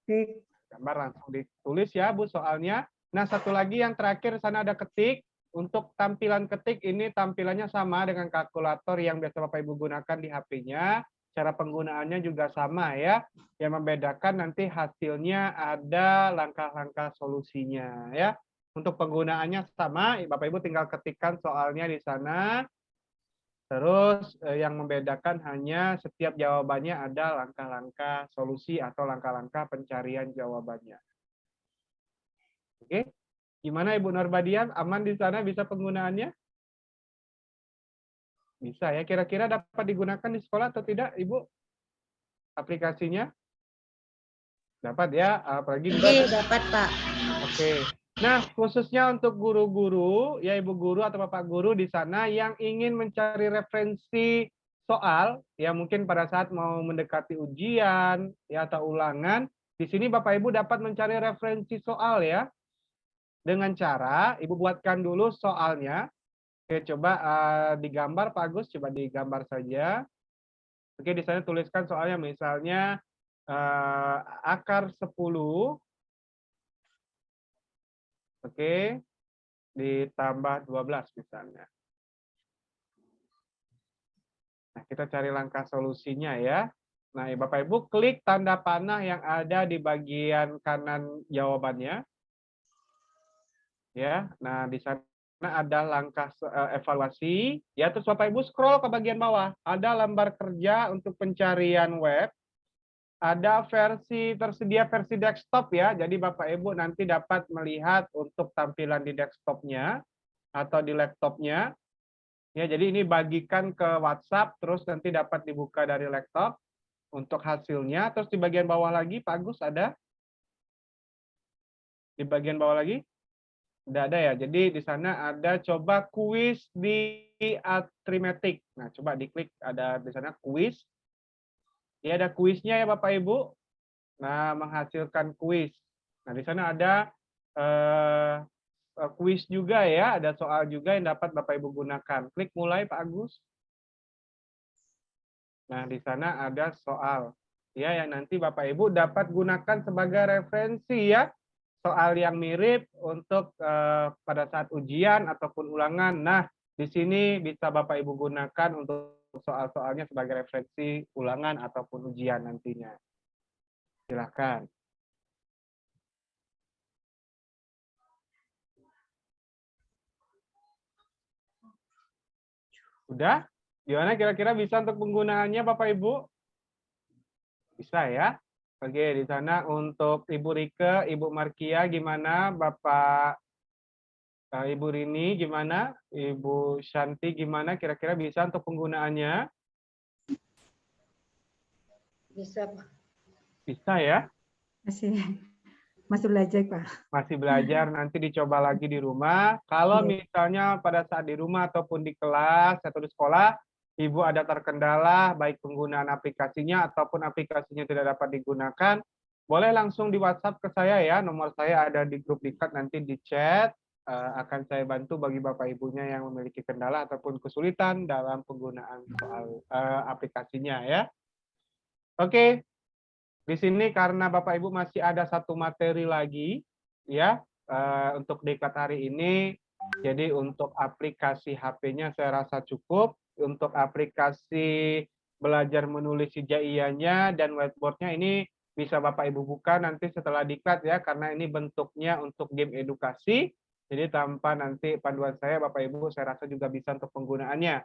Klik. Gambar langsung ditulis ya, Bu, soalnya. Nah, satu lagi yang terakhir sana ada ketik. Untuk tampilan ketik ini tampilannya sama dengan kalkulator yang biasa Bapak Ibu gunakan di HP-nya. Cara penggunaannya juga sama ya. Yang membedakan nanti hasilnya ada langkah-langkah solusinya ya. Untuk penggunaannya sama, Bapak Ibu tinggal ketikkan soalnya di sana. Terus yang membedakan hanya setiap jawabannya ada langkah-langkah solusi atau langkah-langkah pencarian jawabannya. Oke, gimana Ibu Norbadian? Aman di sana bisa penggunaannya? Bisa ya. Kira-kira dapat digunakan di sekolah atau tidak, Ibu? Aplikasinya? Dapat ya, apalagi di Dapat, Pak. Oke. Nah, khususnya untuk guru-guru, ya Ibu guru atau Bapak guru di sana yang ingin mencari referensi soal, ya mungkin pada saat mau mendekati ujian ya atau ulangan, di sini Bapak Ibu dapat mencari referensi soal ya. Dengan cara Ibu buatkan dulu soalnya. Oke, coba digambar Pak Agus, coba digambar saja. Oke, di sana tuliskan soalnya misalnya akar 10, oke, ditambah 12 misalnya. Nah, kita cari langkah solusinya ya. Nah, Bapak Ibu klik tanda panah yang ada di bagian kanan jawabannya. Ya, nah di sana ada langkah evaluasi. Ya, terus Bapak Ibu scroll ke bagian bawah. Ada lembar kerja untuk pencarian web. Ada tersedia versi desktop ya. Jadi Bapak Ibu nanti dapat melihat untuk tampilan di desktopnya atau di laptopnya. Ya, jadi ini bagikan ke WhatsApp, terus nanti dapat dibuka dari laptop untuk hasilnya. Terus di bagian bawah lagi, Pak Agus ada? Di bagian bawah lagi? Tidak ada ya. Jadi di sana ada coba kuis di Arithmetic. Nah, coba diklik ada di sana kuis. Ya, ada kuisnya ya Bapak Ibu. Nah, menghasilkan kuis. Nah, di sana ada kuis juga ya, ada soal juga yang dapat Bapak Ibu gunakan. Klik mulai Pak Agus. Nah, di sana ada soal. Ya, yang nanti Bapak Ibu dapat gunakan sebagai referensi ya. Soal yang mirip untuk pada saat ujian ataupun ulangan. Nah, di sini bisa Bapak Ibu gunakan untuk soal-soalnya sebagai referensi ulangan ataupun ujian nantinya. Silakan. Udah? Gimana kira-kira bisa untuk penggunaannya Bapak Ibu? Bisa ya? Oke, di sana untuk Ibu Rike, Ibu Markia gimana? Bapak Ibu Rini gimana? Ibu Shanti gimana? Kira-kira bisa untuk penggunaannya? Bisa, Pak. Bisa ya? Masih belajar, Pak. Masih belajar, nanti dicoba lagi di rumah. Kalau misalnya pada saat di rumah ataupun di kelas atau di sekolah, Ibu ada terkendala, baik penggunaan aplikasinya ataupun aplikasinya tidak dapat digunakan, boleh langsung di WhatsApp ke saya ya, nomor saya ada di grup Dikat, nanti di chat, akan saya bantu bagi Bapak Ibunya yang memiliki kendala ataupun kesulitan dalam penggunaan soal aplikasinya ya. Oke. Di sini karena Bapak Ibu masih ada satu materi lagi ya untuk Dikat hari ini. Jadi untuk aplikasi HP-nya saya rasa cukup. Untuk aplikasi belajar menulis hijaiyahnya dan whiteboard-nya ini bisa Bapak Ibu buka nanti setelah Dikat ya, karena ini bentuknya untuk game edukasi. Jadi tanpa nanti panduan saya Bapak Ibu saya rasa juga bisa untuk penggunaannya.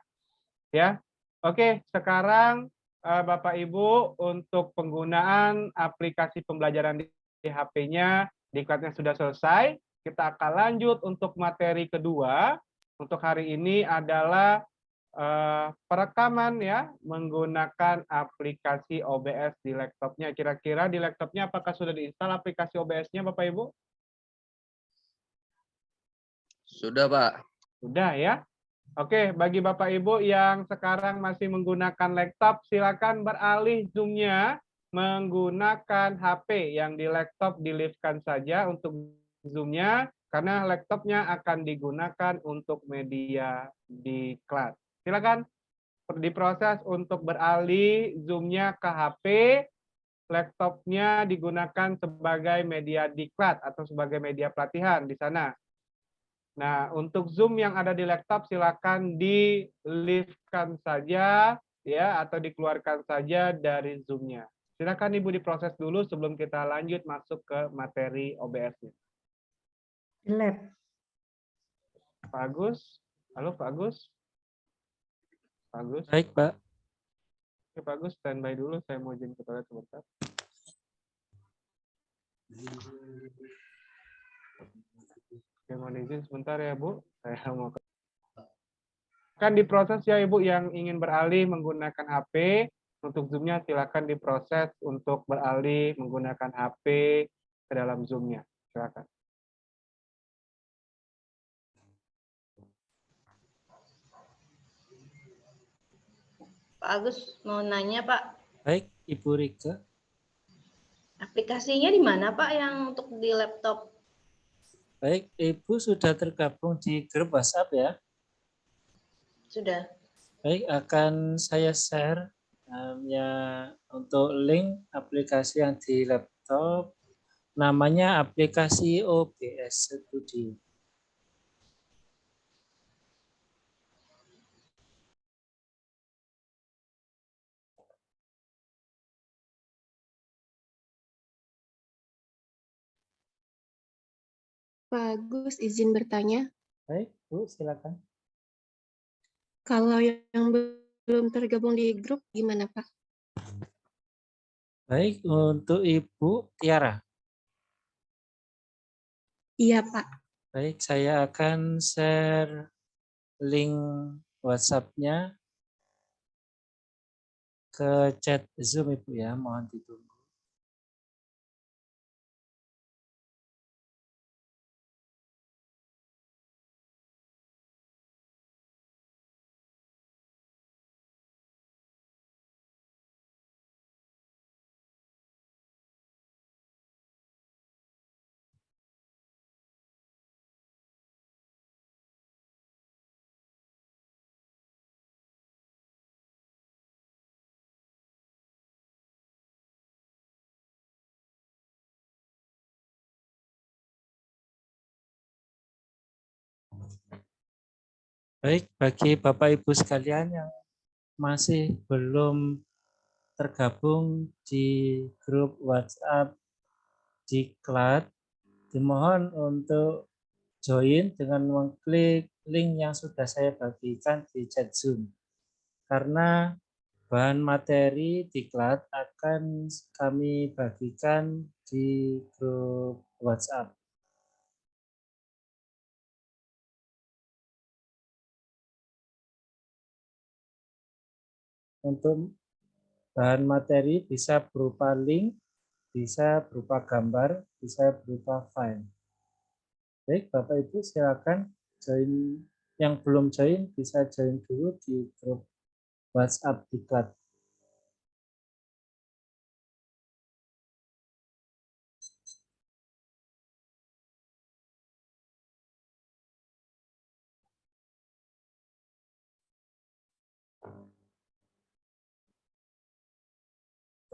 Ya. Oke, sekarang Bapak Ibu untuk penggunaan aplikasi pembelajaran di HP-nya, Diklatnya sudah selesai. Kita akan lanjut untuk materi kedua. Untuk hari ini adalah perekaman ya, menggunakan aplikasi OBS di laptopnya. Kira-kira di laptopnya apakah sudah diinstal aplikasi OBS-nya Bapak Ibu? Sudah, Pak. Sudah ya. Oke, bagi Bapak Ibu yang sekarang masih menggunakan laptop, silakan beralih Zoom-nya menggunakan HP. Yang di laptop di-live-kan saja untuk Zoom-nya, karena laptopnya akan digunakan untuk media di kelas. Silakan diproses untuk beralih Zoom-nya ke HP, laptopnya digunakan sebagai media diklat atau sebagai media pelatihan di sana. Nah, untuk Zoom yang ada di laptop silakan di-leave-kan saja ya atau dikeluarkan saja dari Zoom-nya. Silakan Ibu diproses dulu sebelum kita lanjut masuk ke materi OBS-nya. Lab. Pak Agus? Halo Pak Agus? Pak Agus? Baik, Pak. Oke, Pak Agus standby dulu, saya mau izin ke toilet sebentar. Oke, mohon izin sebentar ya Bu, saya mau akan diproses ya Ibu yang ingin beralih menggunakan HP. Untuk Zoom-nya silakan diproses untuk beralih menggunakan HP ke dalam Zoom-nya. Silakan. Pak Agus mau nanya, Pak. Baik, Ibu Rika. Aplikasinya di mana, Pak, yang untuk di laptop? Baik, Ibu sudah tergabung di grup WhatsApp ya. Sudah. Baik, akan saya share ya untuk link aplikasi yang di laptop. Namanya aplikasi OBS Studio. Pak Agus, izin bertanya. Baik, Bu, silakan. Kalau yang belum tergabung di grup, gimana Pak? Baik, untuk Ibu Tiara. Iya Pak. Baik, saya akan share link WhatsApp-nya ke chat Zoom Ibu ya, mohon ditunggu. Baik, bagi Bapak Ibu sekalian yang masih belum tergabung di grup WhatsApp Diklat, dimohon untuk join dengan mengklik link yang sudah saya bagikan di chat Zoom. Karena bahan materi Diklat akan kami bagikan di grup WhatsApp. Untuk bahan materi bisa berupa link, bisa berupa gambar, bisa berupa file. Baik, Bapak Ibu silakan join, yang belum join bisa join dulu di grup WhatsApp Diklat.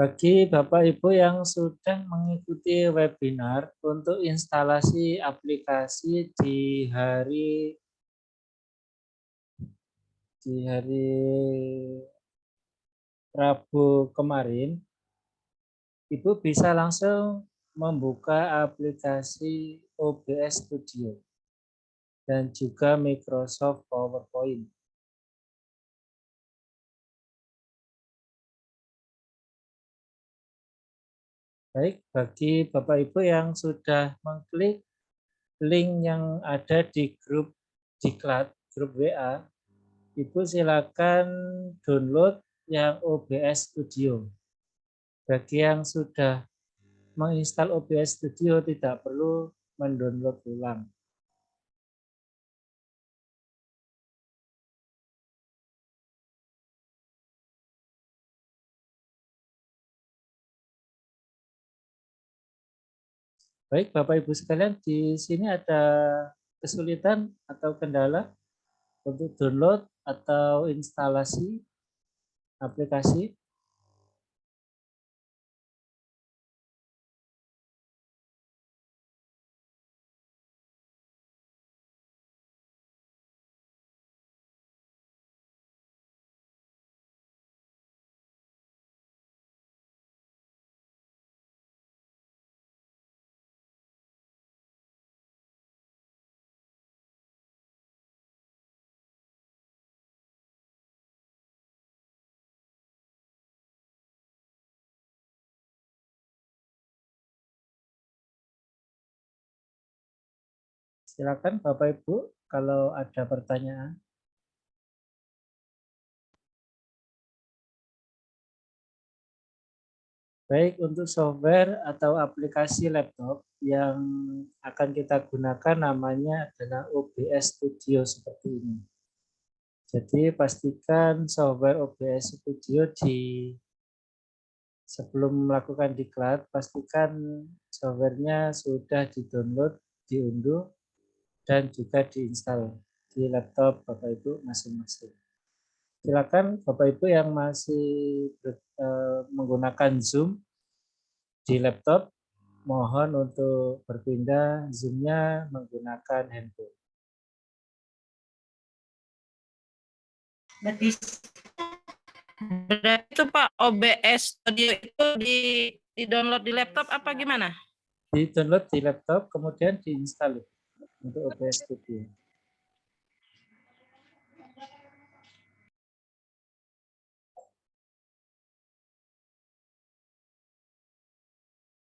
Bagi Bapak Ibu yang sudah mengikuti webinar untuk instalasi aplikasi di hari Rabu kemarin, Ibu bisa langsung membuka aplikasi OBS Studio dan juga Microsoft PowerPoint. Baik, bagi Bapak Ibu yang sudah mengklik link yang ada di grup Diklat, grup WA, Ibu silakan download yang OBS Studio. Bagi yang sudah menginstal OBS Studio tidak perlu mendownload ulang. Baik, Bapak Ibu sekalian, di sini ada kesulitan atau kendala untuk download atau instalasi aplikasi? Silakan Bapak Ibu kalau ada pertanyaan. Baik, untuk software atau aplikasi laptop yang akan kita gunakan namanya adalah OBS Studio seperti ini. Jadi pastikan software OBS Studio sebelum melakukan diklat, pastikan softwarenya sudah di-download, diunduh, dan juga diinstal di laptop Bapak Ibu masing-masing. Silakan Bapak Ibu yang masih menggunakan Zoom di laptop, mohon untuk berpindah Zoom-nya menggunakan handphone. Berarti itu Pak, OBS Studio itu di-download di laptop apa gimana? Di-download di laptop, kemudian diinstal untuk OBS Studio.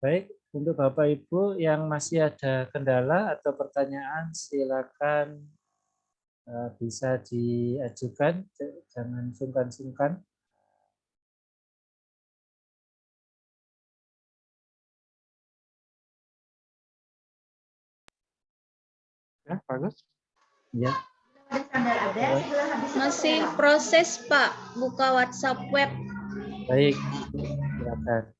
Baik, untuk Bapak Ibu yang masih ada kendala atau pertanyaan, silakan bisa diajukan, jangan sungkan-sungkan. Ya, bagus. Ya. Masih proses Pak, buka WhatsApp web. Baik, silakan.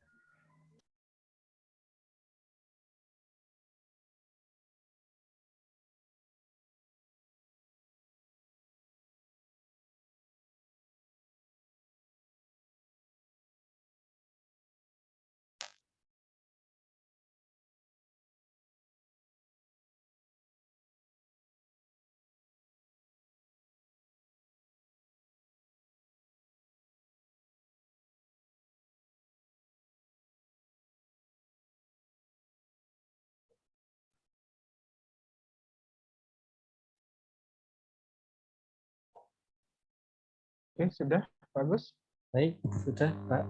Oke, sudah bagus. Baik, sudah Pak.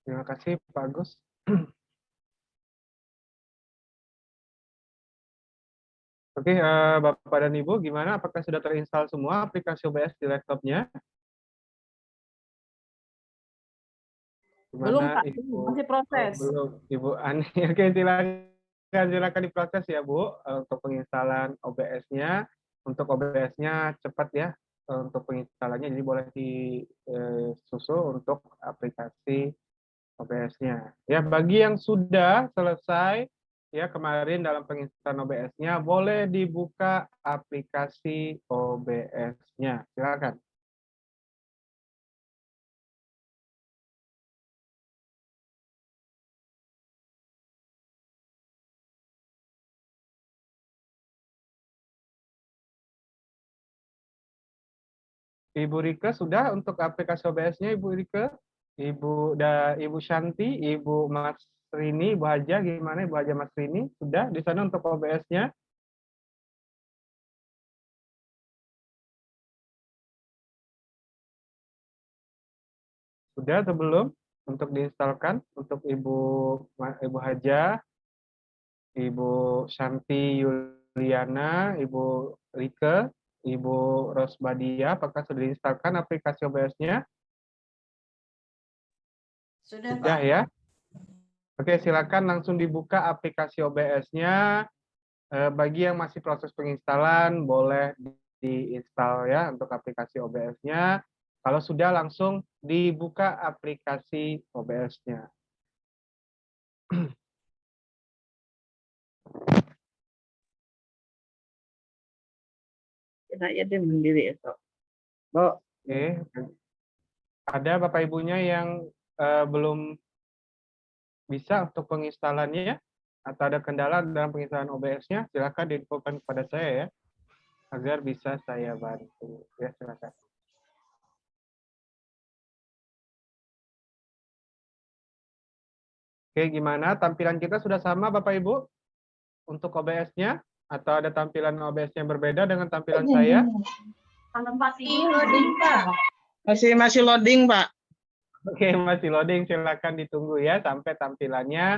Terima kasih Pak Agus. Oke, Bapak dan Ibu, gimana? Apakah sudah terinstall semua aplikasi OBS di laptopnya? Belum Gimana, Pak, Ibu? masih proses. Belum, Ibu Ani. Oke, silakan diproses ya, Bu, untuk penginstalan OBS-nya. Untuk OBS-nya cepat ya, untuk penginstalannya, jadi boleh disusul untuk aplikasi OBS-nya. Ya, bagi yang sudah selesai ya kemarin dalam penginstalan OBS-nya, boleh dibuka aplikasi OBS-nya. Silakan. Ibu Rike sudah untuk aplikasi OBS-nya, Ibu Rike? Ibu Shanti, Ibu Mas Rini, Ibu Haja, gimana Ibu Haja Mas Rini? Sudah di sana untuk OBS-nya? Sudah atau belum? Untuk diinstalkan untuk Ibu Haja, Ibu Shanti Yuliana, Ibu Rike, Ibu Rosbadia, apakah sudah diinstalkan aplikasi OBS-nya? Sudah Sudah Pak. ya? Oke, silakan langsung dibuka aplikasi OBS-nya. Bagi yang masih proses penginstalan, boleh diinstal ya untuk aplikasi OBS-nya. Kalau sudah, langsung dibuka aplikasi OBS-nya. Saya dia mandiri itu. Oke, ada Bapak Ibunya yang belum bisa untuk penginstalannya ya? Atau ada kendala dalam penginstalan OBS-nya, silakan diinfokan kepada saya ya, agar bisa saya bantu. Ya, silakan. Oke, gimana? Tampilan kita sudah sama Bapak Ibu untuk OBS-nya? Atau ada tampilan OBS yang berbeda dengan tampilan saya? Masih loading Pak. Oke, masih loading. Silakan ditunggu ya sampai tampilannya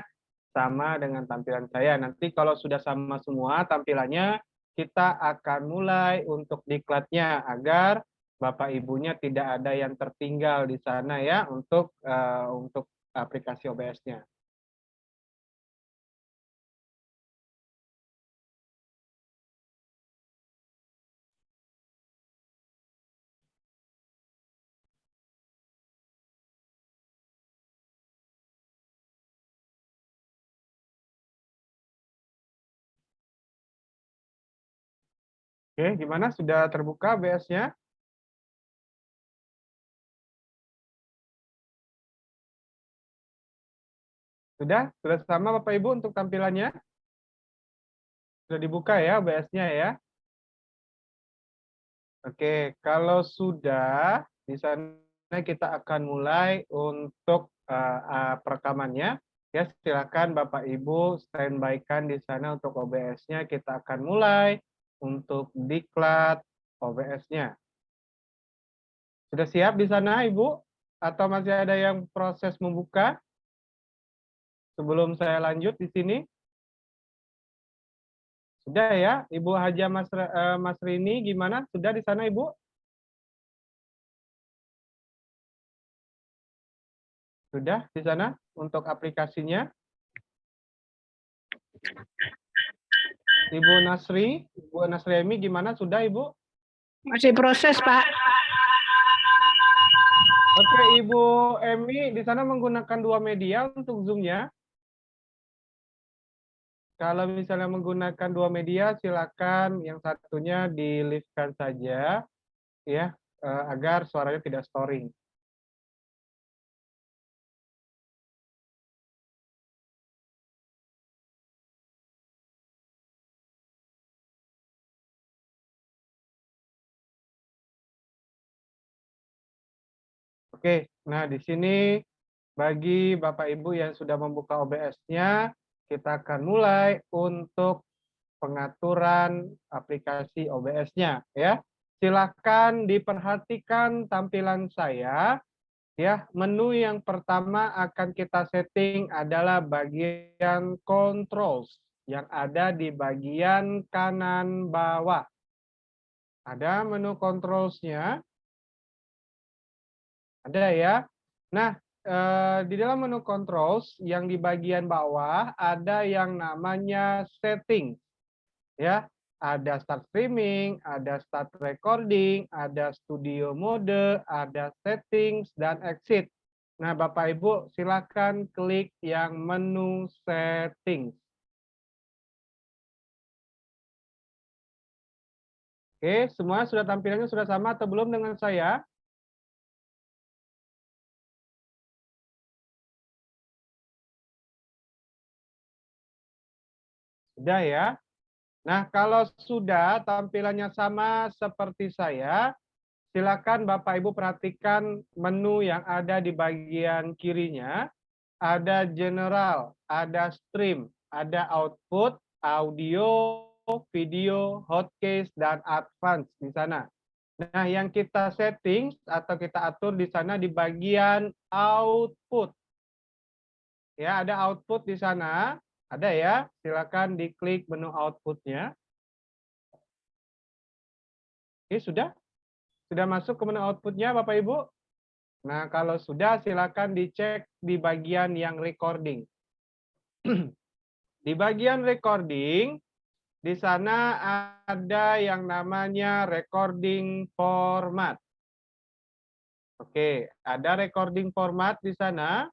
sama dengan tampilan saya. Nanti kalau sudah sama semua tampilannya, kita akan mulai untuk diklatnya agar Bapak Ibunya tidak ada yang tertinggal di sana ya untuk aplikasi OBS-nya. Oke, gimana? Sudah terbuka OBS-nya? Sudah sama Bapak Ibu untuk tampilannya? Sudah dibuka ya OBS-nya ya? Oke, kalau sudah, di sana kita akan mulai untuk perekamannya. Ya, silakan Bapak Ibu standby-kan di sana untuk OBS-nya. Kita akan mulai untuk diklat OBS-nya. Sudah siap di sana, Ibu? Atau masih ada yang proses membuka? Sebelum saya lanjut di sini. Sudah ya, Ibu Haja Mas Rini, gimana? Sudah di sana, Ibu? Sudah di sana untuk aplikasinya? Ibu Nasriemi gimana? Sudah, Ibu? Masih proses, Pak. Oke, Ibu Emi di sana menggunakan 2 media untuk Zoom-nya. Kalau misalnya menggunakan 2 media, silakan yang satunya di-live-kan saja, ya, agar suaranya tidak storing. Oke, nah di sini bagi Bapak Ibu yang sudah membuka OBS-nya, kita akan mulai untuk pengaturan aplikasi OBS-nya ya. Silakan diperhatikan tampilan saya ya. Menu yang pertama akan kita setting adalah bagian controls yang ada di bagian kanan bawah. Ada menu controls-nya. Ada ya. Nah, di dalam menu controls yang di bagian bawah ada yang namanya setting. Ya, ada start streaming, ada start recording, ada studio mode, ada settings dan exit. Nah, Bapak Ibu silakan klik yang menu settings. Oke, semua sudah tampilannya sudah sama atau belum dengan saya? Sudah ya. Nah, kalau sudah tampilannya sama seperti saya, silakan Bapak Ibu perhatikan menu yang ada di bagian kirinya. Ada general, ada stream, ada output, audio, video, hotkeys, dan advance di sana. Nah, yang kita setting atau kita atur di sana di bagian output. Ya, ada output di sana. Ada ya, silakan diklik menu outputnya. Oke, sudah? Sudah masuk ke menu outputnya Bapak Ibu? Nah, kalau sudah silakan dicek di bagian yang recording. Di bagian recording, di sana ada yang namanya recording format. Oke, ada recording format di sana.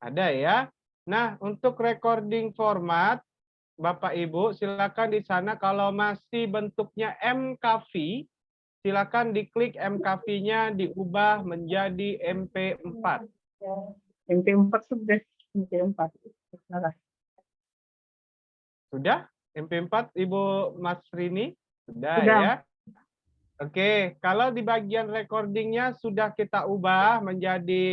Ada ya. Nah, untuk recording format, Bapak Ibu, silakan di sana kalau masih bentuknya MKV, silakan diklik MKV-nya diubah menjadi MP4. MP4 sudah, MP4. Sudah? MP4 Ibu Mas Rini? Sudah Sudah. ya? Oke, kalau di bagian recordingnya sudah kita ubah menjadi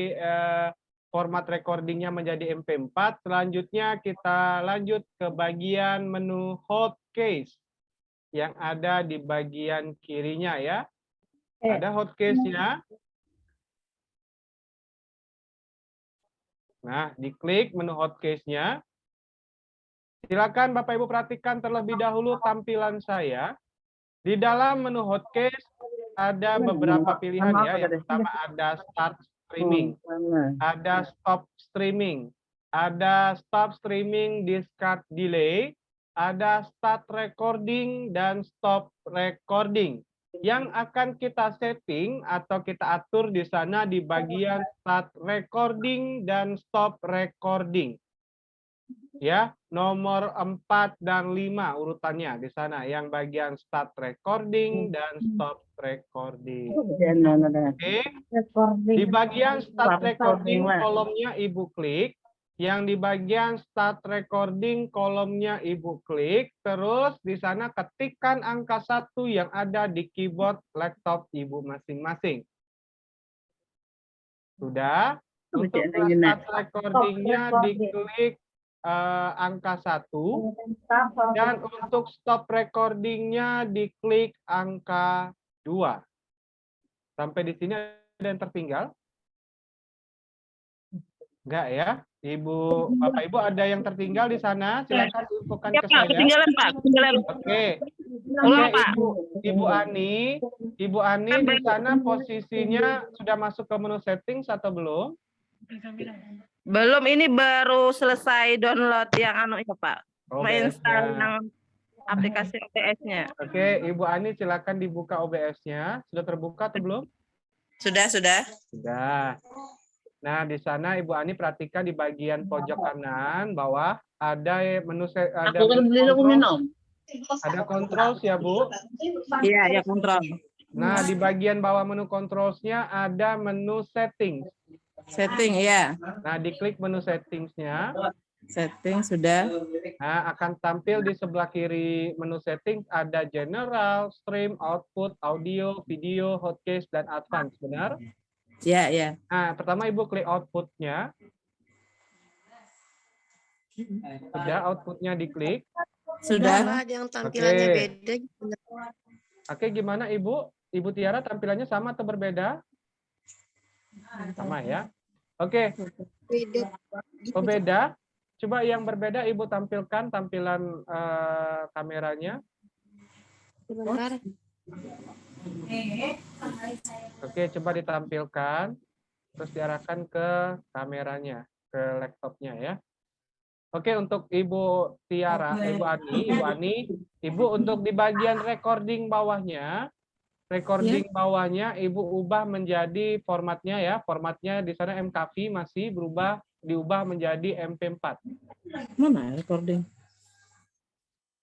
format recordingnya menjadi MP4, selanjutnya kita lanjut ke bagian menu hotkeys yang ada di bagian kirinya ya. Ada hotkeys-nya. Nah, diklik menu hotkeys-nya. Silakan Bapak Ibu perhatikan terlebih dahulu tampilan saya. Di dalam menu hotkeys ada beberapa pilihan ya. Yang pertama ada start streaming, ada stop streaming, ada stop streaming discard delay, ada start recording dan stop recording. Yang akan kita setting atau kita atur di sana di bagian start recording dan stop recording. Ya, nomor 4 dan 5 urutannya di sana. Yang bagian start recording dan stop recording. Oke. Di bagian start recording kolomnya Ibu klik. Yang di bagian start recording kolomnya Ibu klik. Terus di sana ketikkan angka 1 yang ada di keyboard laptop Ibu masing-masing. Sudah? Untuk start recordingnya diklik angka 1. Dan untuk stop recordingnya diklik angka 2. Sampai di sini ada yang tertinggal? Enggak ya? Bapak Ibu ada yang tertinggal di sana? Silakan infokan Ya ke Pak, saya. ketinggalan Pak, ketinggalan. Oke. Ulang Pak. Ibu Ani di sana posisinya sudah masuk ke menu settings atau belum? Belum, ini baru selesai download yang ya Pak. Menginstal OBS-nya. yang aplikasi OBS-nya. Oke, Ibu Ani silakan dibuka OBS-nya. Sudah terbuka atau belum? Sudah. Sudah. Nah, di sana Ibu Ani perhatikan di bagian pojok kanan bawah ada menu ada controls ya, Bu? Iya, ya kontrol. Nah, di bagian bawah menu controls-nya ada menu settings. Setting ya. Nah, diklik menu settings-nya. Setting sudah. Nah, akan tampil di sebelah kiri menu settings ada general, stream, output, audio, video, hotkeys, dan advance. Benar? Ya. Nah, pertama Ibu klik output-nya. Sudah, output-nya diklik. Sudah. Yang tampilannya Oke. beda. Oke, gimana Ibu? Ibu Tiara tampilannya sama atau berbeda? Sama ya. Oke. Beda. Oh, beda. Coba yang berbeda Ibu tampilkan tampilan kameranya. Sebentar. Oke, coba ditampilkan. Terus diarahkan ke kameranya, ke laptopnya ya. Oke, untuk Ibu Tiara, Ibu Ani, Ibu untuk di bagian recording bawahnya, Ibu ubah menjadi formatnya ya. Formatnya di sana MKV masih diubah menjadi MP4. Mana recording?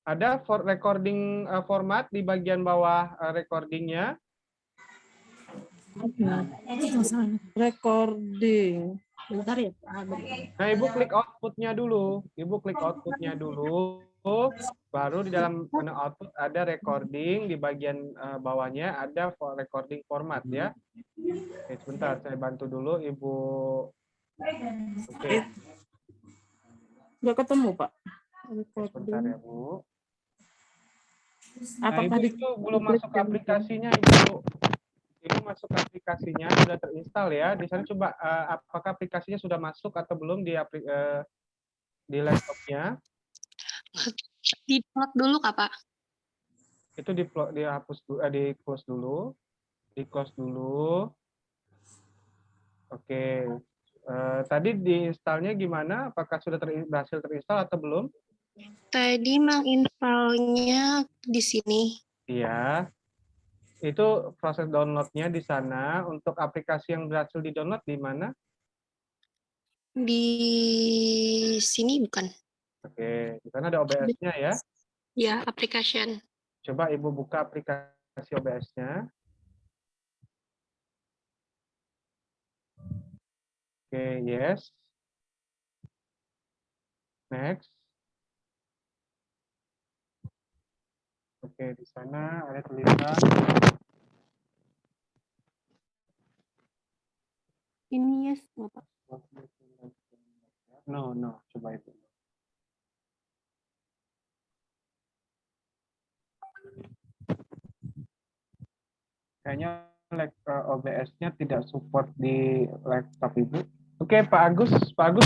Ada recording format di bagian bawah recordingnya. Recording. Bentar ya. Nah, Ibu klik output-nya dulu. Baru di dalam menu output ada recording, di bagian bawahnya ada recording format ya. Oke, sebentar saya bantu dulu Ibu. Oke. Nggak ketemu Pak. Sebentar ya Bu. Nah, Apakah Ibu itu belum masuk aplikasinya Ibu. Ini masuk aplikasinya sudah terinstall ya. Di sana coba apakah aplikasinya sudah masuk atau belum di laptopnya? Di-download dulu Kak, Pak. Itu dihapus di close dulu. Di close dulu. Oke. Tadi diinstalnya gimana? Apakah sudah berhasil terinstall atau belum? Tadi menginstalnya di sini. Iya. Itu proses downloadnya di sana. Untuk aplikasi yang berhasil di-download di mana? Di sini bukan? Oke, di sana ada OBS-nya ya. Ya, application. Coba Ibu buka aplikasi OBS-nya. Oke, yes. Next. Oke, di sana ada tulisan. Ini yes, Bapak. No, coba itu. Kayaknya OBS-nya tidak support di laptop Ibu. Oke, Pak Agus ada.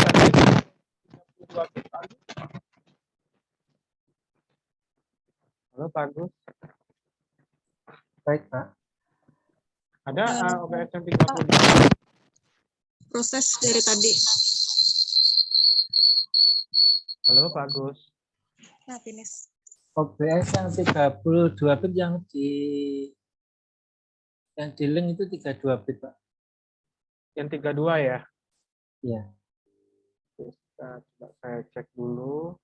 Halo Pak Agus. Baik, Pak. Ada OBS yang 32. Proses dari tadi. Halo Pak Agus. Nah, finish. OBS yang 32 bit yang di link itu 32 bit, Pak. Yang 32 ya? Iya. Coba saya cek dulu.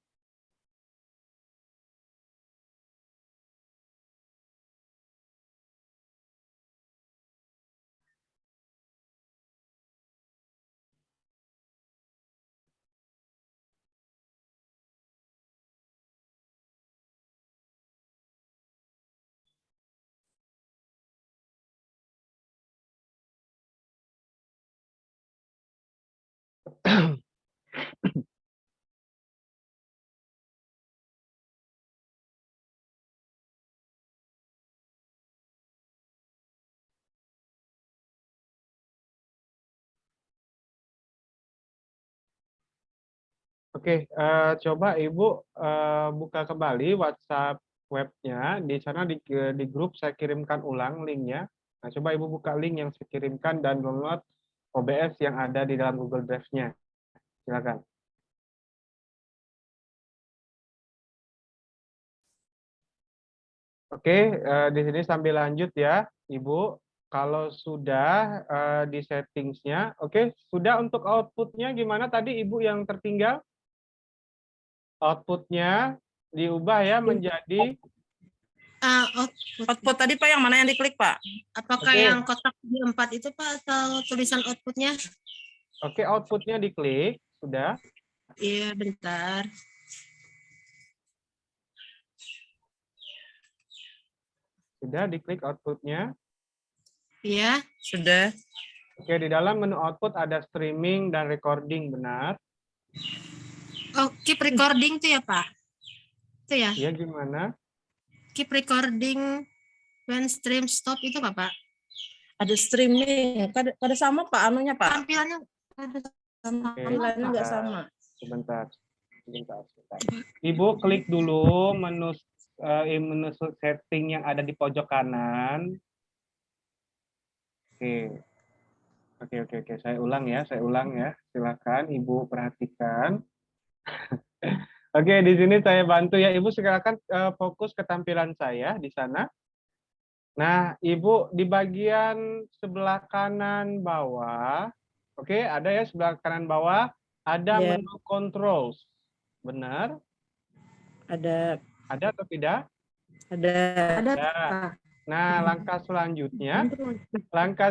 Oke, coba Ibu buka kembali WhatsApp webnya. Di sana di grup saya kirimkan ulang linknya. Nah, coba Ibu buka link yang saya kirimkan dan download OBS yang ada di dalam Google Drive-nya. Silakan. Oke, di sini sambil lanjut ya, Ibu. Kalau sudah di settingsnya, oke, sudah untuk outputnya gimana tadi Ibu yang tertinggal? Outputnya diubah ya menjadi Output tadi Pak yang mana yang diklik Pak? Apakah Oke. yang kotak di 4 itu Pak atau tulisan outputnya? Oke, outputnya diklik, sudah. Iya, bentar. Sudah diklik outputnya. Iya. Sudah. Oke, di dalam menu output ada streaming dan recording, benar? Oh, keep recording tuh ya Pak? Itu ya? Ya, gimana? Keep recording when stream stop itu apa Pak? Ada streaming. Kada sama Pak anunya Pak. Tampilannya ada sama. Oke, Tampilannya nggak sama. Sebentar. Ibu klik dulu menu setting yang ada di pojok kanan. Oke. Saya ulang ya. Silakan Ibu perhatikan. Oke, di sini saya bantu ya. Ibu silakan fokus ke tampilan saya di sana. Nah, Ibu di bagian sebelah kanan bawah, oke, ada ya sebelah kanan bawah, ada Ya. menu controls. Benar? Ada. Ada atau tidak? Ada. Nah, langkah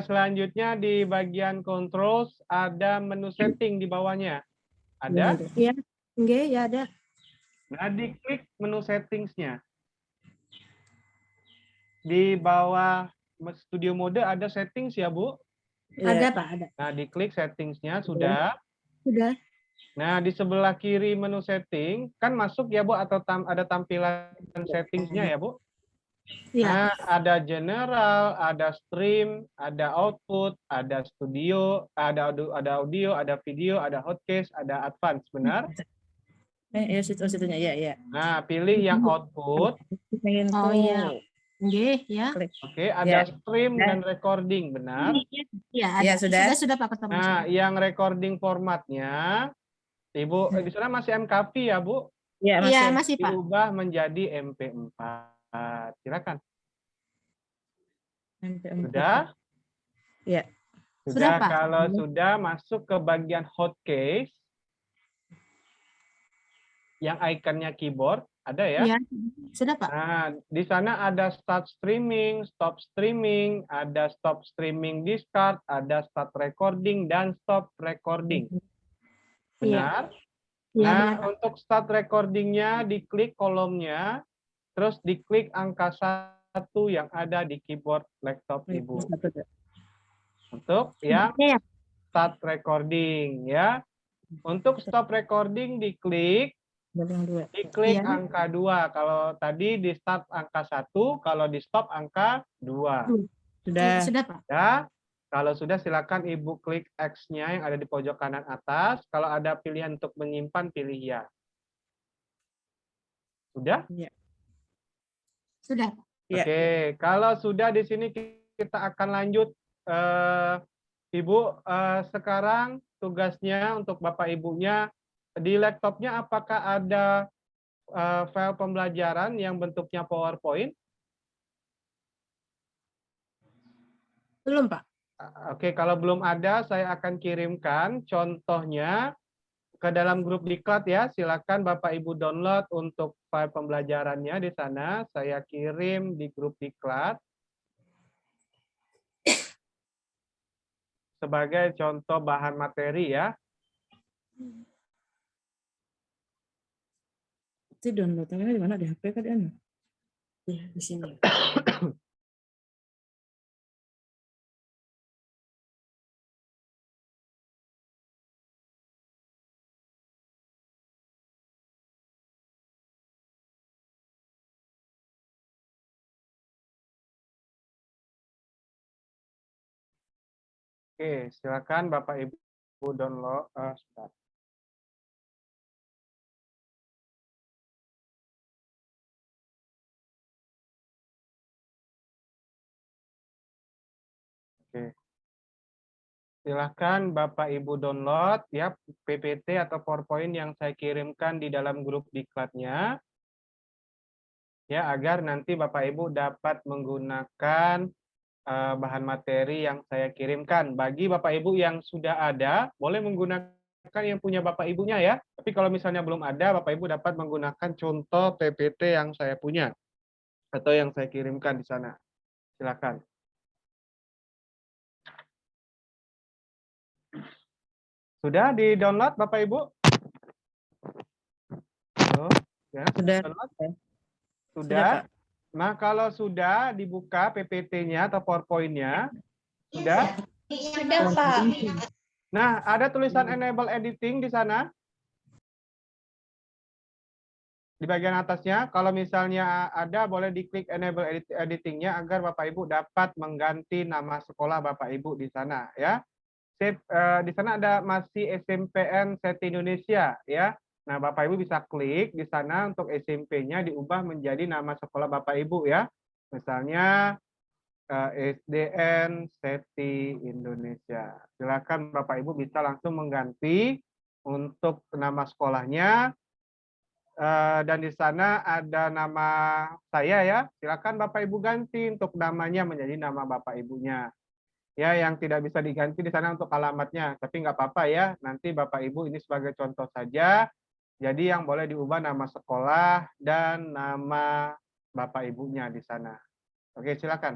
selanjutnya di bagian controls ada menu setting di bawahnya. Ada? Iya. Enggak, ya ada. Nah, diklik menu settingsnya. Di bawah studio mode ada settings ya, Bu? Ada Pak, ada. Nah, diklik settingsnya, sudah. Sudah. Nah, di sebelah kiri menu setting, kan masuk ya, Bu, atau ada tampilan settingsnya ya, Bu? Iya. Nah, ada general, ada stream, ada output, ada studio, ada audio, ada video, ada hotcase, ada advance, benar? Ya situnya ya. Nah, pilih yang output. Oh iya. Nggih, ya. Oke, ada stream dan recording, benar? Iya, ada. Ya, sudah. Sudah Pak pertama. Nah, yang recording formatnya, Ibu, di sana masih MKV ya, Bu? Iya, masih Pak. Diubah menjadi MP4. Silakan. Sudah? Ya. Sudah, Pak. kalau sudah masuk ke bagian hotcase, yang ikonnya keyboard, ada ya? Iya, sudah Pak. Nah, di sana ada start streaming, stop streaming, ada stop streaming discard, ada start recording, dan stop recording. Benar? Iya, Nah, benar, Pak. untuk start recordingnya, diklik kolomnya, terus diklik angka 1 yang ada di keyboard laptop Ibu. Untuk yang Iya. start recording ya. Untuk stop recording diklik Iya. angka 2. Kalau tadi di start angka 1, kalau di stop angka 2. Sudah Pak. Ya. Kalau sudah silakan Ibu klik X-nya yang ada di pojok kanan atas. Kalau ada pilihan untuk menyimpan, pilih ya. Sudah? Sudah. Ya. Oke, kalau sudah di sini kita akan lanjut. Ibu, sekarang tugasnya untuk Bapak Ibunya di laptopnya apakah ada file pembelajaran yang bentuknya PowerPoint? Belum Pak. Oke, kalau belum ada, saya akan kirimkan contohnya. ke dalam grup diklat ya. Silakan Bapak Ibu download untuk file pembelajarannya di sana. Saya kirim di grup diklat sebagai contoh bahan materi ya. Itu downloadannya di mana? Di HP kan di di sini. Oke, silakan Bapak Ibu download. Sebentar. Oke. Silakan Bapak Ibu download ya PPT atau PowerPoint yang saya kirimkan di dalam grup diklatnya. Ya, agar nanti Bapak Ibu dapat menggunakan bahan materi yang saya kirimkan. Bagi Bapak Ibu yang sudah ada, boleh menggunakan yang punya Bapak Ibunya ya. Tapi kalau misalnya belum ada, Bapak Ibu dapat menggunakan contoh PPT yang saya punya atau yang saya kirimkan di sana. Silakan. Sudah di-download Bapak Ibu? Halo, ya, Sudah. download? Sudah, Sudah. Pak. Nah, kalau sudah dibuka PPT-nya atau PowerPoint-nya, sudah? Sudah, Pak. Nah, ada tulisan enable editing di sana. Di bagian atasnya, kalau misalnya ada, boleh diklik enable editing-nya agar Bapak Ibu dapat mengganti nama sekolah Bapak Ibu di sana ya. Di sana ada masih SMPN SETI Indonesia ya. Nah, Bapak Ibu bisa klik di sana untuk SMP-nya diubah menjadi nama sekolah Bapak Ibu ya. Misalnya SDN SETI Indonesia. Silakan Bapak Ibu bisa langsung mengganti untuk nama sekolahnya. Dan di sana ada nama saya ya. Silakan Bapak Ibu ganti untuk namanya menjadi nama Bapak Ibunya. Ya, yang tidak bisa diganti di sana untuk alamatnya, tapi nggak apa-apa ya. Nanti Bapak Ibu ini sebagai contoh saja. Jadi yang boleh diubah nama sekolah dan nama Bapak Ibunya di sana. Oke, silakan.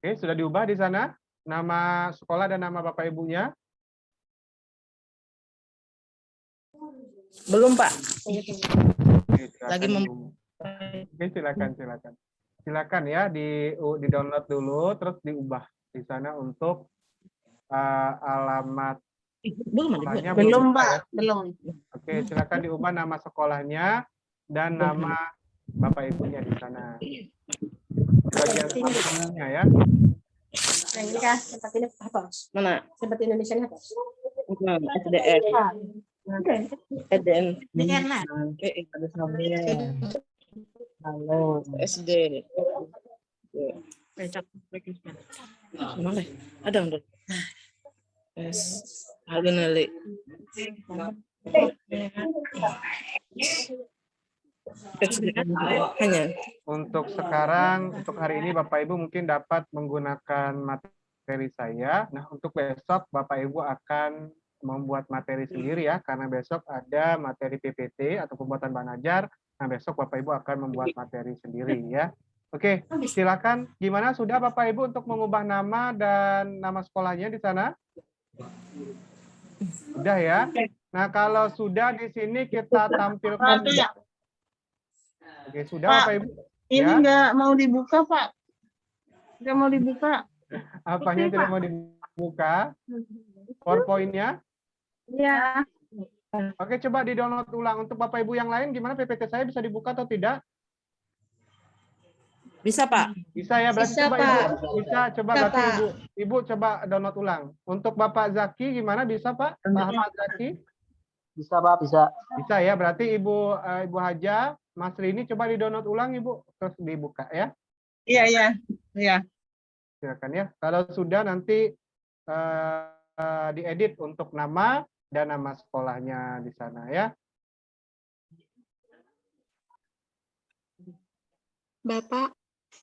Oke, sudah diubah di sana nama sekolah dan nama Bapak Ibunya? Belum, Pak. Oke, Lagi Oke, silakan. Silakan ya di-download dulu terus diubah di sana untuk alamat belum sekolahnya Belum, bisa, Pak. ya. Belum. Oke, silakan diubah nama sekolahnya dan nama Bapak Ibunya di sana. Di bagian sampingnya ya. Yang ini kah? Seperti ini apa? Mana? Seperti Indonesia ini apa? SDN. SDN. DN lah. Ada sampingnya. Halo, SD. Mana? Ada untuk. Algenali. Hanya. Untuk sekarang, untuk hari ini Bapak Ibu mungkin dapat menggunakan materi saya. Nah, untuk besok Bapak Ibu akan membuat materi sendiri ya, karena besok ada materi PPT atau pembuatan bahan ajar. Nah, besok Bapak Ibu akan membuat materi sendiri ya. Oke, silakan. Gimana sudah Bapak Ibu untuk mengubah nama dan nama sekolahnya di sana? Sudah ya. Nah, kalau sudah di sini kita tampilkan. Oke, sudah Pak, Bapak Ibu. Ini Ya. nggak mau dibuka, Pak. Nggak mau dibuka. Apanya tidak mau dibuka? PowerPoint-nya? Iya. Oke, coba di-download ulang. Untuk Bapak Ibu yang lain, gimana PPT saya bisa dibuka atau tidak? Bisa, Pak. Bisa ya, berarti Bisa, coba Pak. Ibu. Bisa, coba Bisa, berarti Pak. Ibu coba download ulang. Untuk Bapak Zaki, gimana bisa Pak? Pak Ahmad Zaki? Bisa, Pak, bisa. Bisa ya, berarti Ibu Haja, Mas Rini coba di-download ulang Ibu, terus dibuka ya. Iya, iya. Iya. Silakan ya. Kalau sudah nanti diedit untuk nama dan nama sekolahnya di sana ya. Bapak,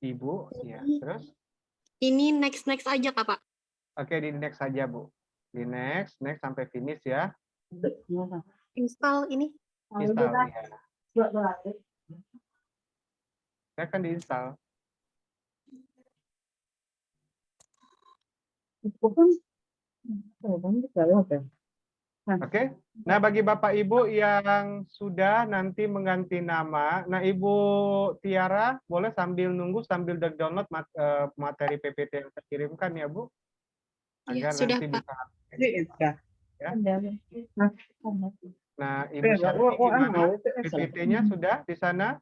Ibu, ya. Terus? ini next aja Kak, Pak. Oke, di next saja, Bu. Di next sampai finish ya. Install ini. Install, ya. Saya akan diinstal. Oke. Nah, bagi Bapak Ibu yang sudah nanti mengganti nama, nah Ibu Tiara boleh sambil nunggu sambil download materi PPT yang saya kirimkan ya, Bu. Iya, Agar sudah, nanti Pak. bisa ya. Nah, Ibu Shanti gimana? PPT-nya sudah di sana?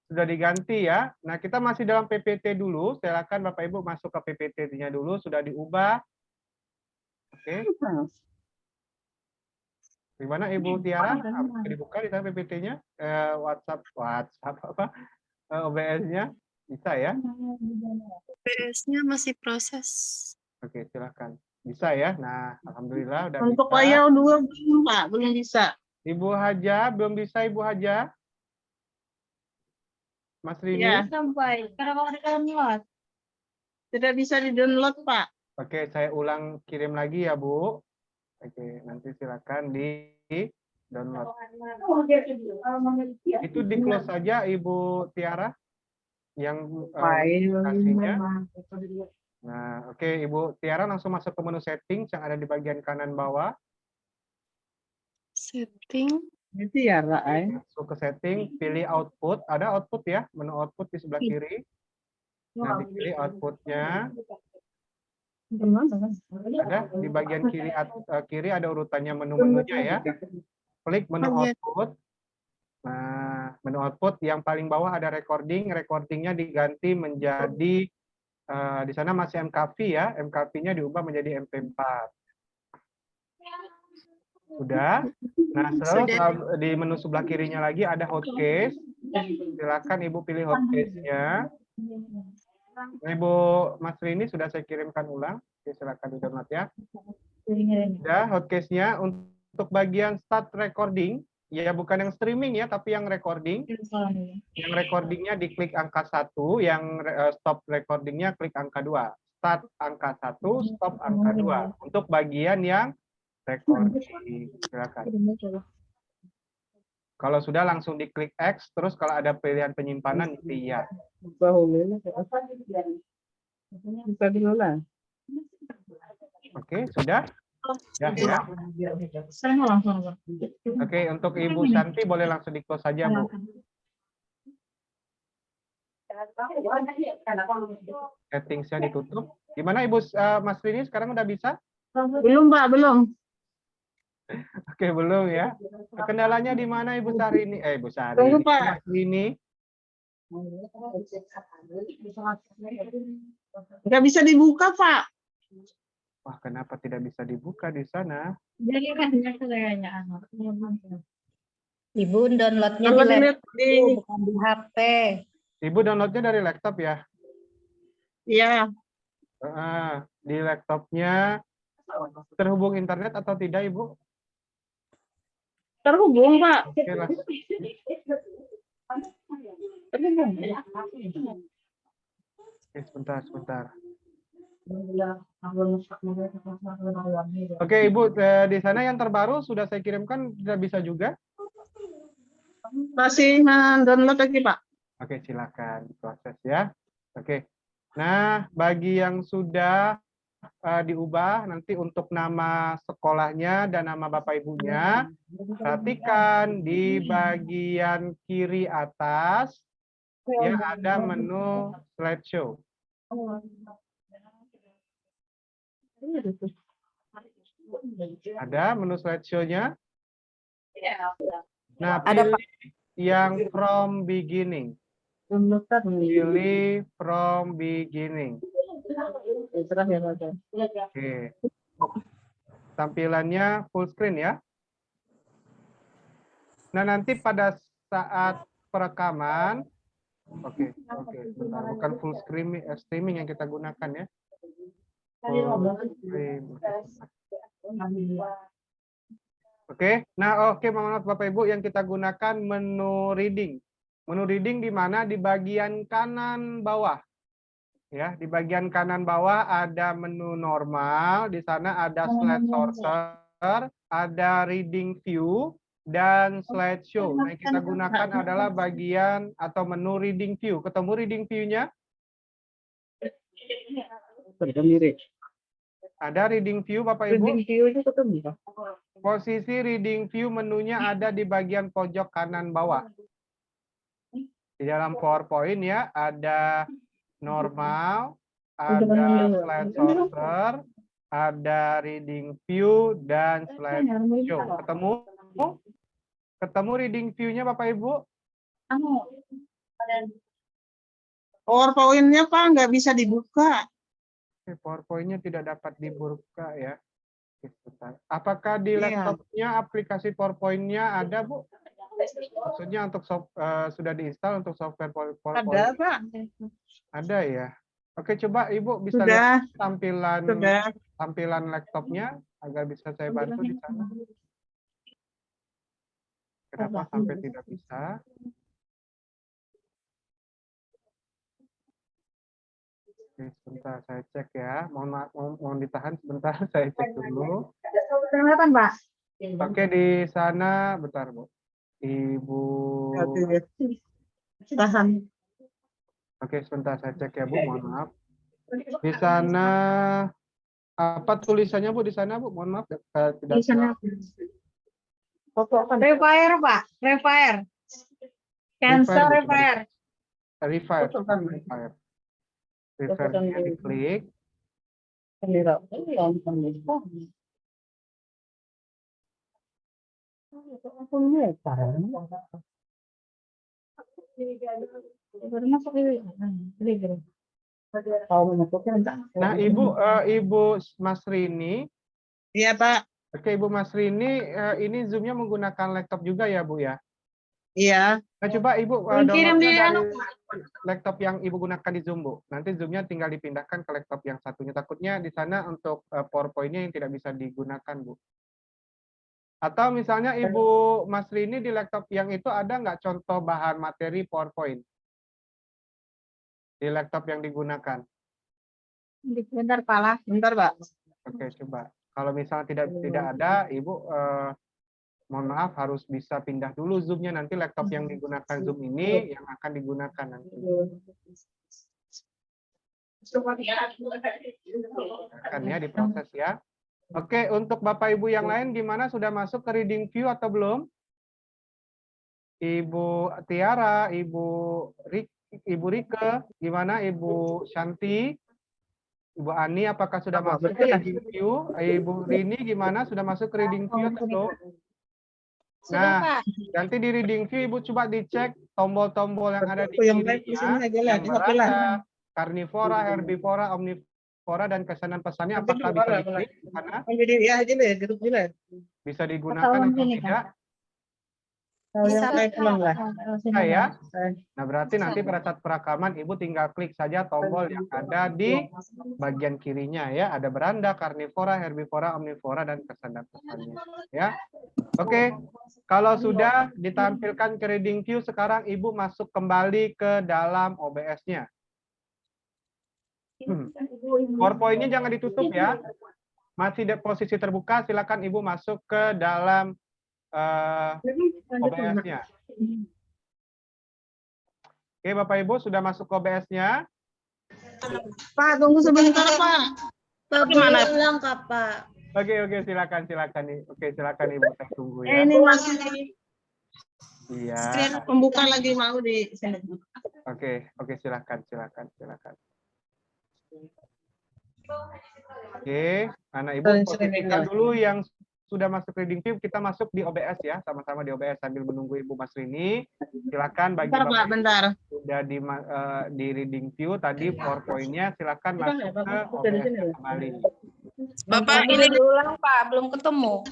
Sudah diganti ya. Nah, kita masih dalam PPT dulu. Silakan Bapak Ibu masuk ke PPT-nya dulu, sudah diubah. Oke. Gimana Ibu Tiara? Bisa dibuka di sana PPT-nya? WhatsApp apa? OBS-nya bisa ya? PS-nya masih proses. Oke, silakan. Bisa ya? Nah, alhamdulillah udah Untuk bisa. layout dua belum, Pak, belum bisa. Ibu Haja belum bisa, Ibu Haja? Mas Rini? Ya. Sampai. Kenapa ada download? Tidak bisa di-download, Pak. Oke, saya ulang kirim lagi ya, Bu. Oke, nanti silakan di download. Itu di close saja, Ibu Tiara, yang aplikasinya. Nah, oke, Ibu Tiara langsung masuk ke menu settings yang ada di bagian kanan bawah. Setting. Itu ya, Rai. Masuk ke setting, pilih output. Ada output ya, menu output di sebelah kiri. Nah, dipilih outputnya. Ada di bagian kiri ada urutannya menu-menunya ya. Klik menu output. Nah, menu output yang paling bawah ada recording. Recordingnya diganti menjadi di sana masih MKV ya. MKV-nya diubah menjadi MP4. Sudah. Nah, di menu sebelah kirinya lagi ada hotcase. Silakan Ibu pilih hotcase-nya. Ibu Mas Rini sudah saya kirimkan ulang. Oke, silakan di-download ya. Ya, hotcase-nya untuk bagian start recording, ya bukan yang streaming ya, tapi yang recording. Yang recordingnya diklik angka 1, yang stop recordingnya klik angka 2. Start angka 1, stop angka 2. Untuk bagian yang recording, silakan. Kalau sudah langsung diklik X, terus kalau ada pilihan penyimpanan, iya. Bisa diulang. Oke, sudah? Ya, ya. Oke, untuk Ibu Shanti boleh langsung di-close saja, Bu. Settingsnya ditutup. Gimana Ibu Mas Rini sekarang udah bisa? Belum, Pak, belum. Oke, belum ya. Kendalanya di mana Ibu Sarini? Ibu Sarini, Mas Rini. Nggak bisa dibuka, Pak. Wah, kenapa tidak bisa dibuka di sana? Ibu downloadnya Kalau di laptop, di bukan di HP. Ibu downloadnya dari laptop ya? Iya. Di laptopnya terhubung internet atau tidak, Ibu? Terhubung, Pak. Oke lah. Oke, sebentar. Oke, Ibu, di sana yang terbaru sudah saya kirimkan, tidak bisa juga? Masih download lagi, Pak. Oke, silakan proses ya. Oke. Nah, bagi yang sudah diubah nanti untuk nama sekolahnya dan nama Bapak Ibunya, perhatikan di bagian kiri atas ya ada menu slideshow. Ada menu slideshow-nya? Nah, pilih yang from beginning. Pilih from beginning. Oke. Tampilannya full screen ya. Nah, nanti pada saat perekaman, oke, sebentar. Bukan full streaming yang kita gunakan ya. Full stream. Oke, nah oke, maaf Bapak Ibu, yang kita gunakan menu reading. Menu reading di mana? Di bagian kanan bawah. Ya, di bagian kanan bawah ada menu normal, di sana ada slide sorter, ada reading view, dan slideshow. Nah, yang kita gunakan adalah bagian atau menu reading view. Ketemu reading view-nya? Ada reading view, Bapak Ibu? Posisi reading view menunya ada di bagian pojok kanan bawah. Di dalam PowerPoint ya, ada normal, ada slide sorter, ada reading view, dan slideshow. Ketemu? Ketemu reading view-nya Bapak Ibu? PowerPoint-nya Pak nggak bisa dibuka. PowerPoint-nya tidak dapat dibuka ya. Apakah di laptopnya aplikasi PowerPoint-nya ada, Bu? Maksudnya untuk sudah diinstal untuk software PowerPoint? Ada Pak. Ada ya. Oke, coba Ibu bisa Sudah. lihat tampilan laptopnya agar bisa saya bantu di sana. Kenapa sampai tidak bisa? Oke, sebentar saya cek ya. Mohon ditahan sebentar, saya cek dulu. Pak. Oke, di sana, bentar Bu. Ibu. Oke, sebentar saya cek ya Bu, mohon maaf. Di sana apa tulisannya Bu di sana Bu? Mohon maaf tidak. Di sana. Refire Pak, refire. Cancel refire. Refire. Refire-nya diklik. Nah, Ibu Mas Rini. Iya, Pak. Oke, Ibu Mas Rini, ini Zoom-nya menggunakan laptop juga ya, Bu ya? Iya. Nah, coba Ibu downloadnya dari laptop yang Ibu gunakan di Zoom, Bu. Nanti Zoom-nya tinggal dipindahkan ke laptop yang satunya. Takutnya di sana untuk PowerPoint-nya yang tidak bisa digunakan, Bu. Atau misalnya Ibu Mas Rini di laptop yang itu ada nggak contoh bahan materi PowerPoint? Di laptop yang digunakan. Bentar Pak. Bentar Pak. Oke, coba. Kalau misalnya tidak ada, Ibu mohon maaf harus bisa pindah dulu Zoom-nya, nanti laptop yang digunakan Zoom ini yang akan digunakan nanti. Akan ya diproses ya. Oke, untuk Bapak Ibu yang lain gimana, sudah masuk ke reading view atau belum? Ibu Tiara, Ibu Rike, gimana Ibu Shanti? Ibu Ani, apakah sudah masuk ke reading view? Ibu Rini, gimana? Sudah masuk ke reading view atau belum? Nah, nanti di reading view Ibu coba dicek tombol-tombol yang ada di kirinya, yang merata, karnivora, herbivora, omnivora, dan kesanan pesannya apakah bisa diklik di sana? Bisa digunakan atau tidak? Bisa ya. Nah, berarti nanti pada saat perekaman Ibu tinggal klik saja tombol yang ada di bagian kirinya ya. Ada beranda, karnivora, herbivora, omnivora, dan kesan dan pesannya ya. Oke. Kalau sudah ditampilkan ke reading view, sekarang Ibu masuk kembali ke dalam OBS-nya. PowerPoint-nya jangan ditutup ya. Masih di posisi terbuka, silakan Ibu masuk ke dalam OBS-nya. Oke, Bapak Ibu sudah masuk ke OBS-nya? Pak, tunggu sebentar, Pak. Gimana bilang, Pak? Oke, silakan nih. Oke, silakan Ibu, saya tunggu ya. Ini masih iya. screen pembuka lagi mau di sini. Oke, silakan. Oke, anak Ibu posisikan dulu yang sudah masuk reading view, kita masuk di OBS ya, sama-sama di OBS sambil menunggu Ibu Mas Rini. Silakan bagi Bapak bentar. sudah di reading view tadi PowerPoint-nya, silakan masuk ke OBS kembali. Bapak ini diulang, Pak, belum ketemu.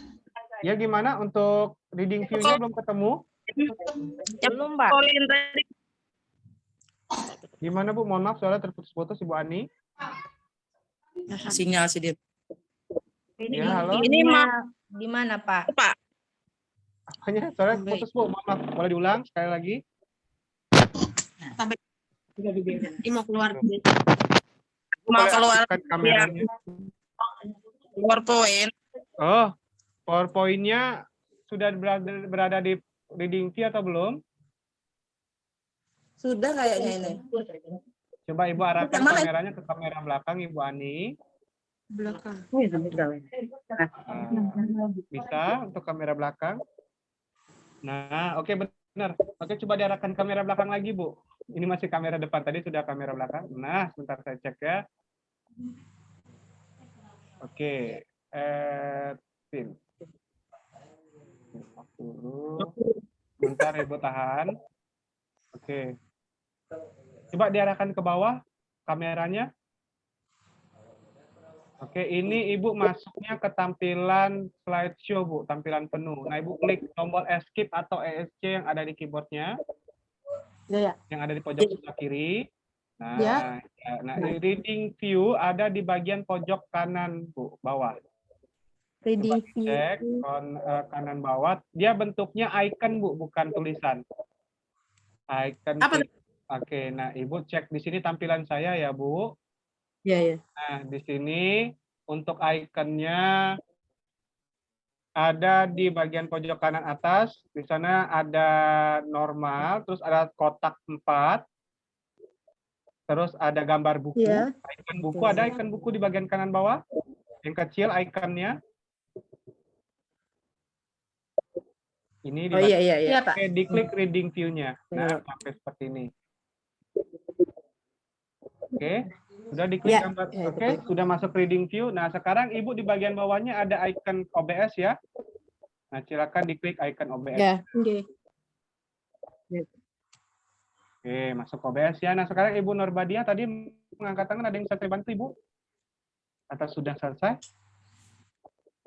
Ya gimana untuk reading view-nya belum ketemu? Belum, Pak. Gimana Bu? Mohon maaf soalnya terputus-putus Ibu Ani. sinyal sih dia. Ya, halo. Ini di mana, Pak? Pak. Apanya? Soalnya putus Bu, mohon maaf. Boleh diulang sekali lagi? sampai mau keluar. Mau keluar Aktifkan kameranya. PowerPoint. Oh, PowerPoint-nya sudah berada di reading view atau belum? Sudah kayaknya ini. Coba Ibu arahkan Yang mana? kameranya ke kamera belakang, Ibu Ani. Belakang. Bisa untuk kamera belakang. Nah, oke benar. Oke, coba diarahkan kamera belakang lagi, Bu. Ini masih kamera depan, tadi sudah kamera belakang. Nah, sebentar saya cek ya. Oke, tim. Bentar Ibu tahan. Oke. Coba diarahkan ke bawah kameranya. Oke, ini Ibu masuknya ke tampilan slideshow, Bu, tampilan penuh. Nah, Ibu klik tombol escape atau ESC yang ada di keyboardnya, yang ada di pojok sebelah kiri. Nah, nah, reading view ada di bagian pojok kanan, Bu, bawah. Reading view. Cek kanan bawah, dia bentuknya icon, Bu, bukan tulisan. Icon. Oke, nah Ibu cek di sini tampilan saya ya, Bu. Iya. Nah, di sini untuk ikonnya ada di bagian pojok kanan atas. Di sana ada normal, terus ada kotak 4. Terus ada gambar buku. Iya. Icon buku, ada icon buku di bagian kanan bawah. Yang kecil ikonnya. Ini di Iya, Pak. Oke, diklik reading view-nya. Nah, sampai seperti ini. Oke, sudah diklik gambar. Oke, sudah masuk reading view. Nah, sekarang Ibu di bagian bawahnya ada icon OBS ya. Nah, silakan diklik icon OBS. Ya, oke. Oke, masuk OBS ya. Nah, sekarang Ibu Norbadia tadi mengangkat tangan, ada yang bisa saya bantu, Ibu? Atau sudah selesai?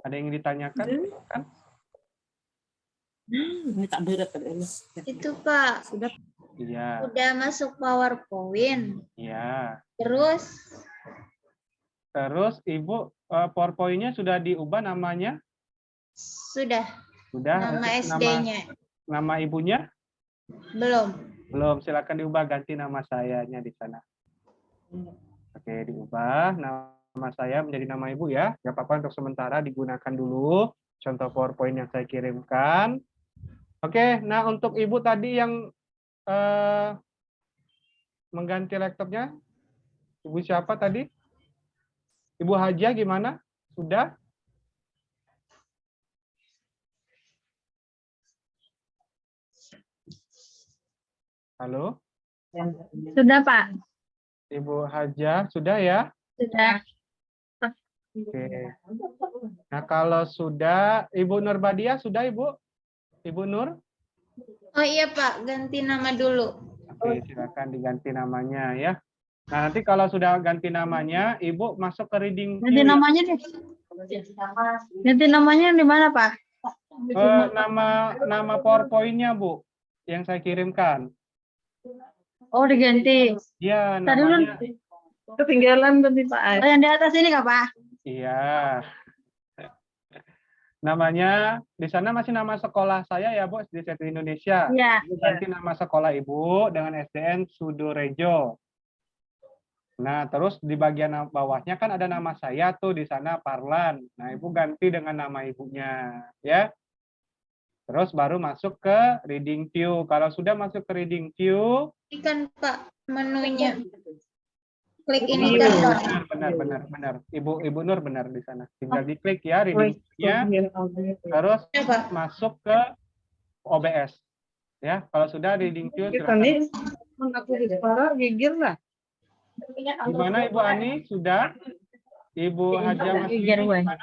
Ada yang ditanyakan? Kan? Ini tak berat. Itu Pak, Iya, udah masuk PowerPoint. iya. Terus Terus Ibu PowerPoint-nya sudah diubah namanya? sudah Sudah. nama SD-nya. Nama ibunya? Belum. Belum, silakan diubah, ganti nama sayanya di sana. Oke, diubah nama saya menjadi nama ibu ya. Gak apa-apa, untuk sementara digunakan dulu contoh PowerPoint yang saya kirimkan. Oke, nah untuk ibu tadi yang mengganti laptopnya, ibu siapa tadi? Ibu Haja gimana? Sudah? Halo? Sudah, Pak. Ibu Haja, sudah ya? Sudah. Oke. Nah, kalau sudah, Ibu Nurbadia sudah, Ibu? Ibu Nur? Oh iya Pak, ganti nama dulu. Oke, silakan diganti namanya ya. Nah, nanti kalau sudah ganti namanya, Ibu masuk ke reading Ganti view. namanya deh. Ganti namanya di mana, Pak? Nama PowerPoint-nya, Bu, yang saya kirimkan. Oh, diganti. Iya, Tadi lu namanya. ketinggalan ganti Pak. Oh, yang di atas ini nggak, Pak? Iya. Namanya di sana masih nama sekolah saya ya, Bu, di SD Indonesia. Iya. Ibu ganti nama sekolah Ibu dengan SDN Sudorejo. Nah, terus di bagian bawahnya kan ada nama saya tuh di sana Parlan. Nah, Ibu ganti dengan nama ibunya, ya. Terus baru masuk ke reading view. Kalau sudah masuk ke reading view, Ini kan Pak menunya. Klik ini kan. benar. Ibu Nur benar di sana. Tinggal diklik ya reading view-nya. Terus masuk ke OBS. Ya, kalau sudah reading view silakan. Gimana Ibu Ani? Sudah? Ibu Haja Masrini gimana?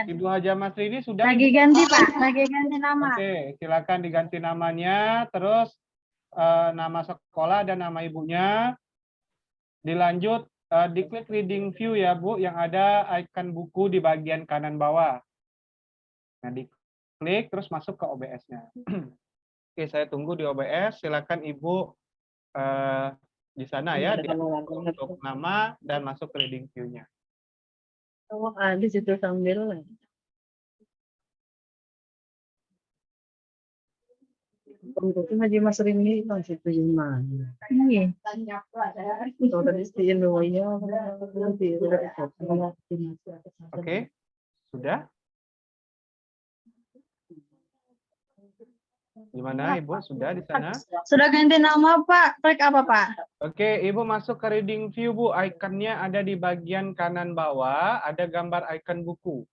Ibu Haja Masrini sudah? Lagi ganti, Pak. Lagi ganti nama. Oke, silakan diganti namanya, terus nama sekolah dan nama ibunya. Dilanjut, diklik reading view ya Bu, yang ada icon buku di bagian kanan bawah. Nah, diklik terus masuk ke OBS-nya. Oke, saya tunggu di OBS. Silakan Ibu di sana ya, untuk nama dan masuk ke reading view-nya. Oh, di situ sambil. Haji Mas Rini masih terima. Iya. Oke, sudah? Gimana Ibu? Sudah di sana? Sudah ganti nama Pak. Klik apa Pak? Oke, Ibu masuk ke reading view Bu. Ikonnya ada di bagian kanan bawah. Ada gambar ikon buku.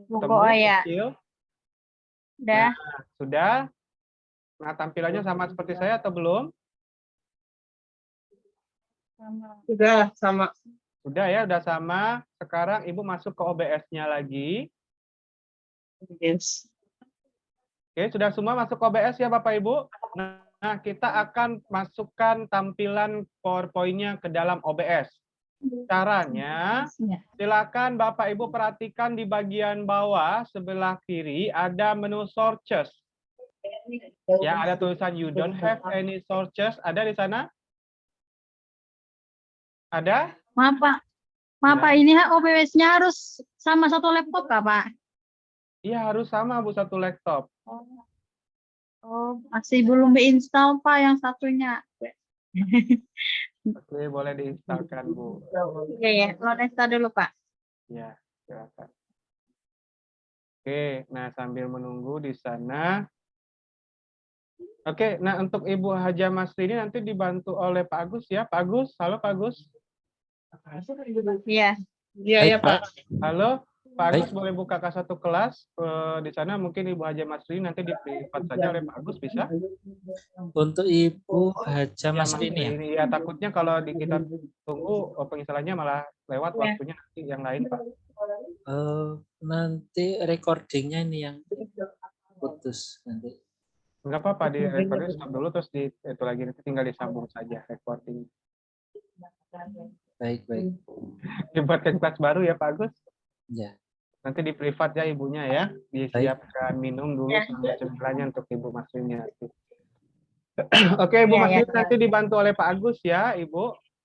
Buku Temu ya. kecil. Udah. Nah, sudah? Nah, tampilannya sama seperti saya atau belum? Sudah sama. Sudah ya, udah sama. Sekarang Ibu masuk ke OBS-nya lagi. Yes. Oke, sudah semua masuk ke OBS ya Bapak Ibu? Nah, kita akan masukkan tampilan PowerPoint-nya ke dalam OBS. Caranya, silakan Bapak Ibu perhatikan di bagian bawah sebelah kiri ada menu sources. Yang ada tulisan you don't have any sources. Ada di sana? Ada? Maaf Pak. Maaf Pak, ini OBS-nya harus sama satu laptop kah Pak? Iya, harus sama Bu, satu laptop. Oh, masih belum diinstal Pak yang satunya. Oke, boleh diinstalkan Bu. Iya ya, lo install dulu Pak. Ya, silakan. Oke, nah sambil menunggu di sana. Oke, nah untuk Ibu Haja Masri ini nanti dibantu oleh Pak Agus ya. Pak Agus, halo Pak Agus. Iya. Iya ya Pak. Halo, Pak Agus Baik. boleh buka K1 kelas. Di sana mungkin Ibu Haja Masri nanti di-privat saja oleh Pak Agus, bisa? Untuk Ibu Haja Ya, Masri ini ya. ini ya, takutnya kalau kita tunggu penginstalannya malah lewat waktunya nanti yang lain Pak. Nanti recordingnya ini yang putus nanti. Enggak apa-apa, di recording stop dulu terus itu lagi nanti tinggal disambung saja recording. Baik, baik. Dibuatkan kelas baru ya Pak Agus. Ya. Nanti di privat ya ibunya ya. Disiapkan minum dulu sama cemilannya untuk Ibu Masrinya. Oke, Ibu Ya, Masri ya. nanti dibantu oleh Pak Agus ya, Ibu.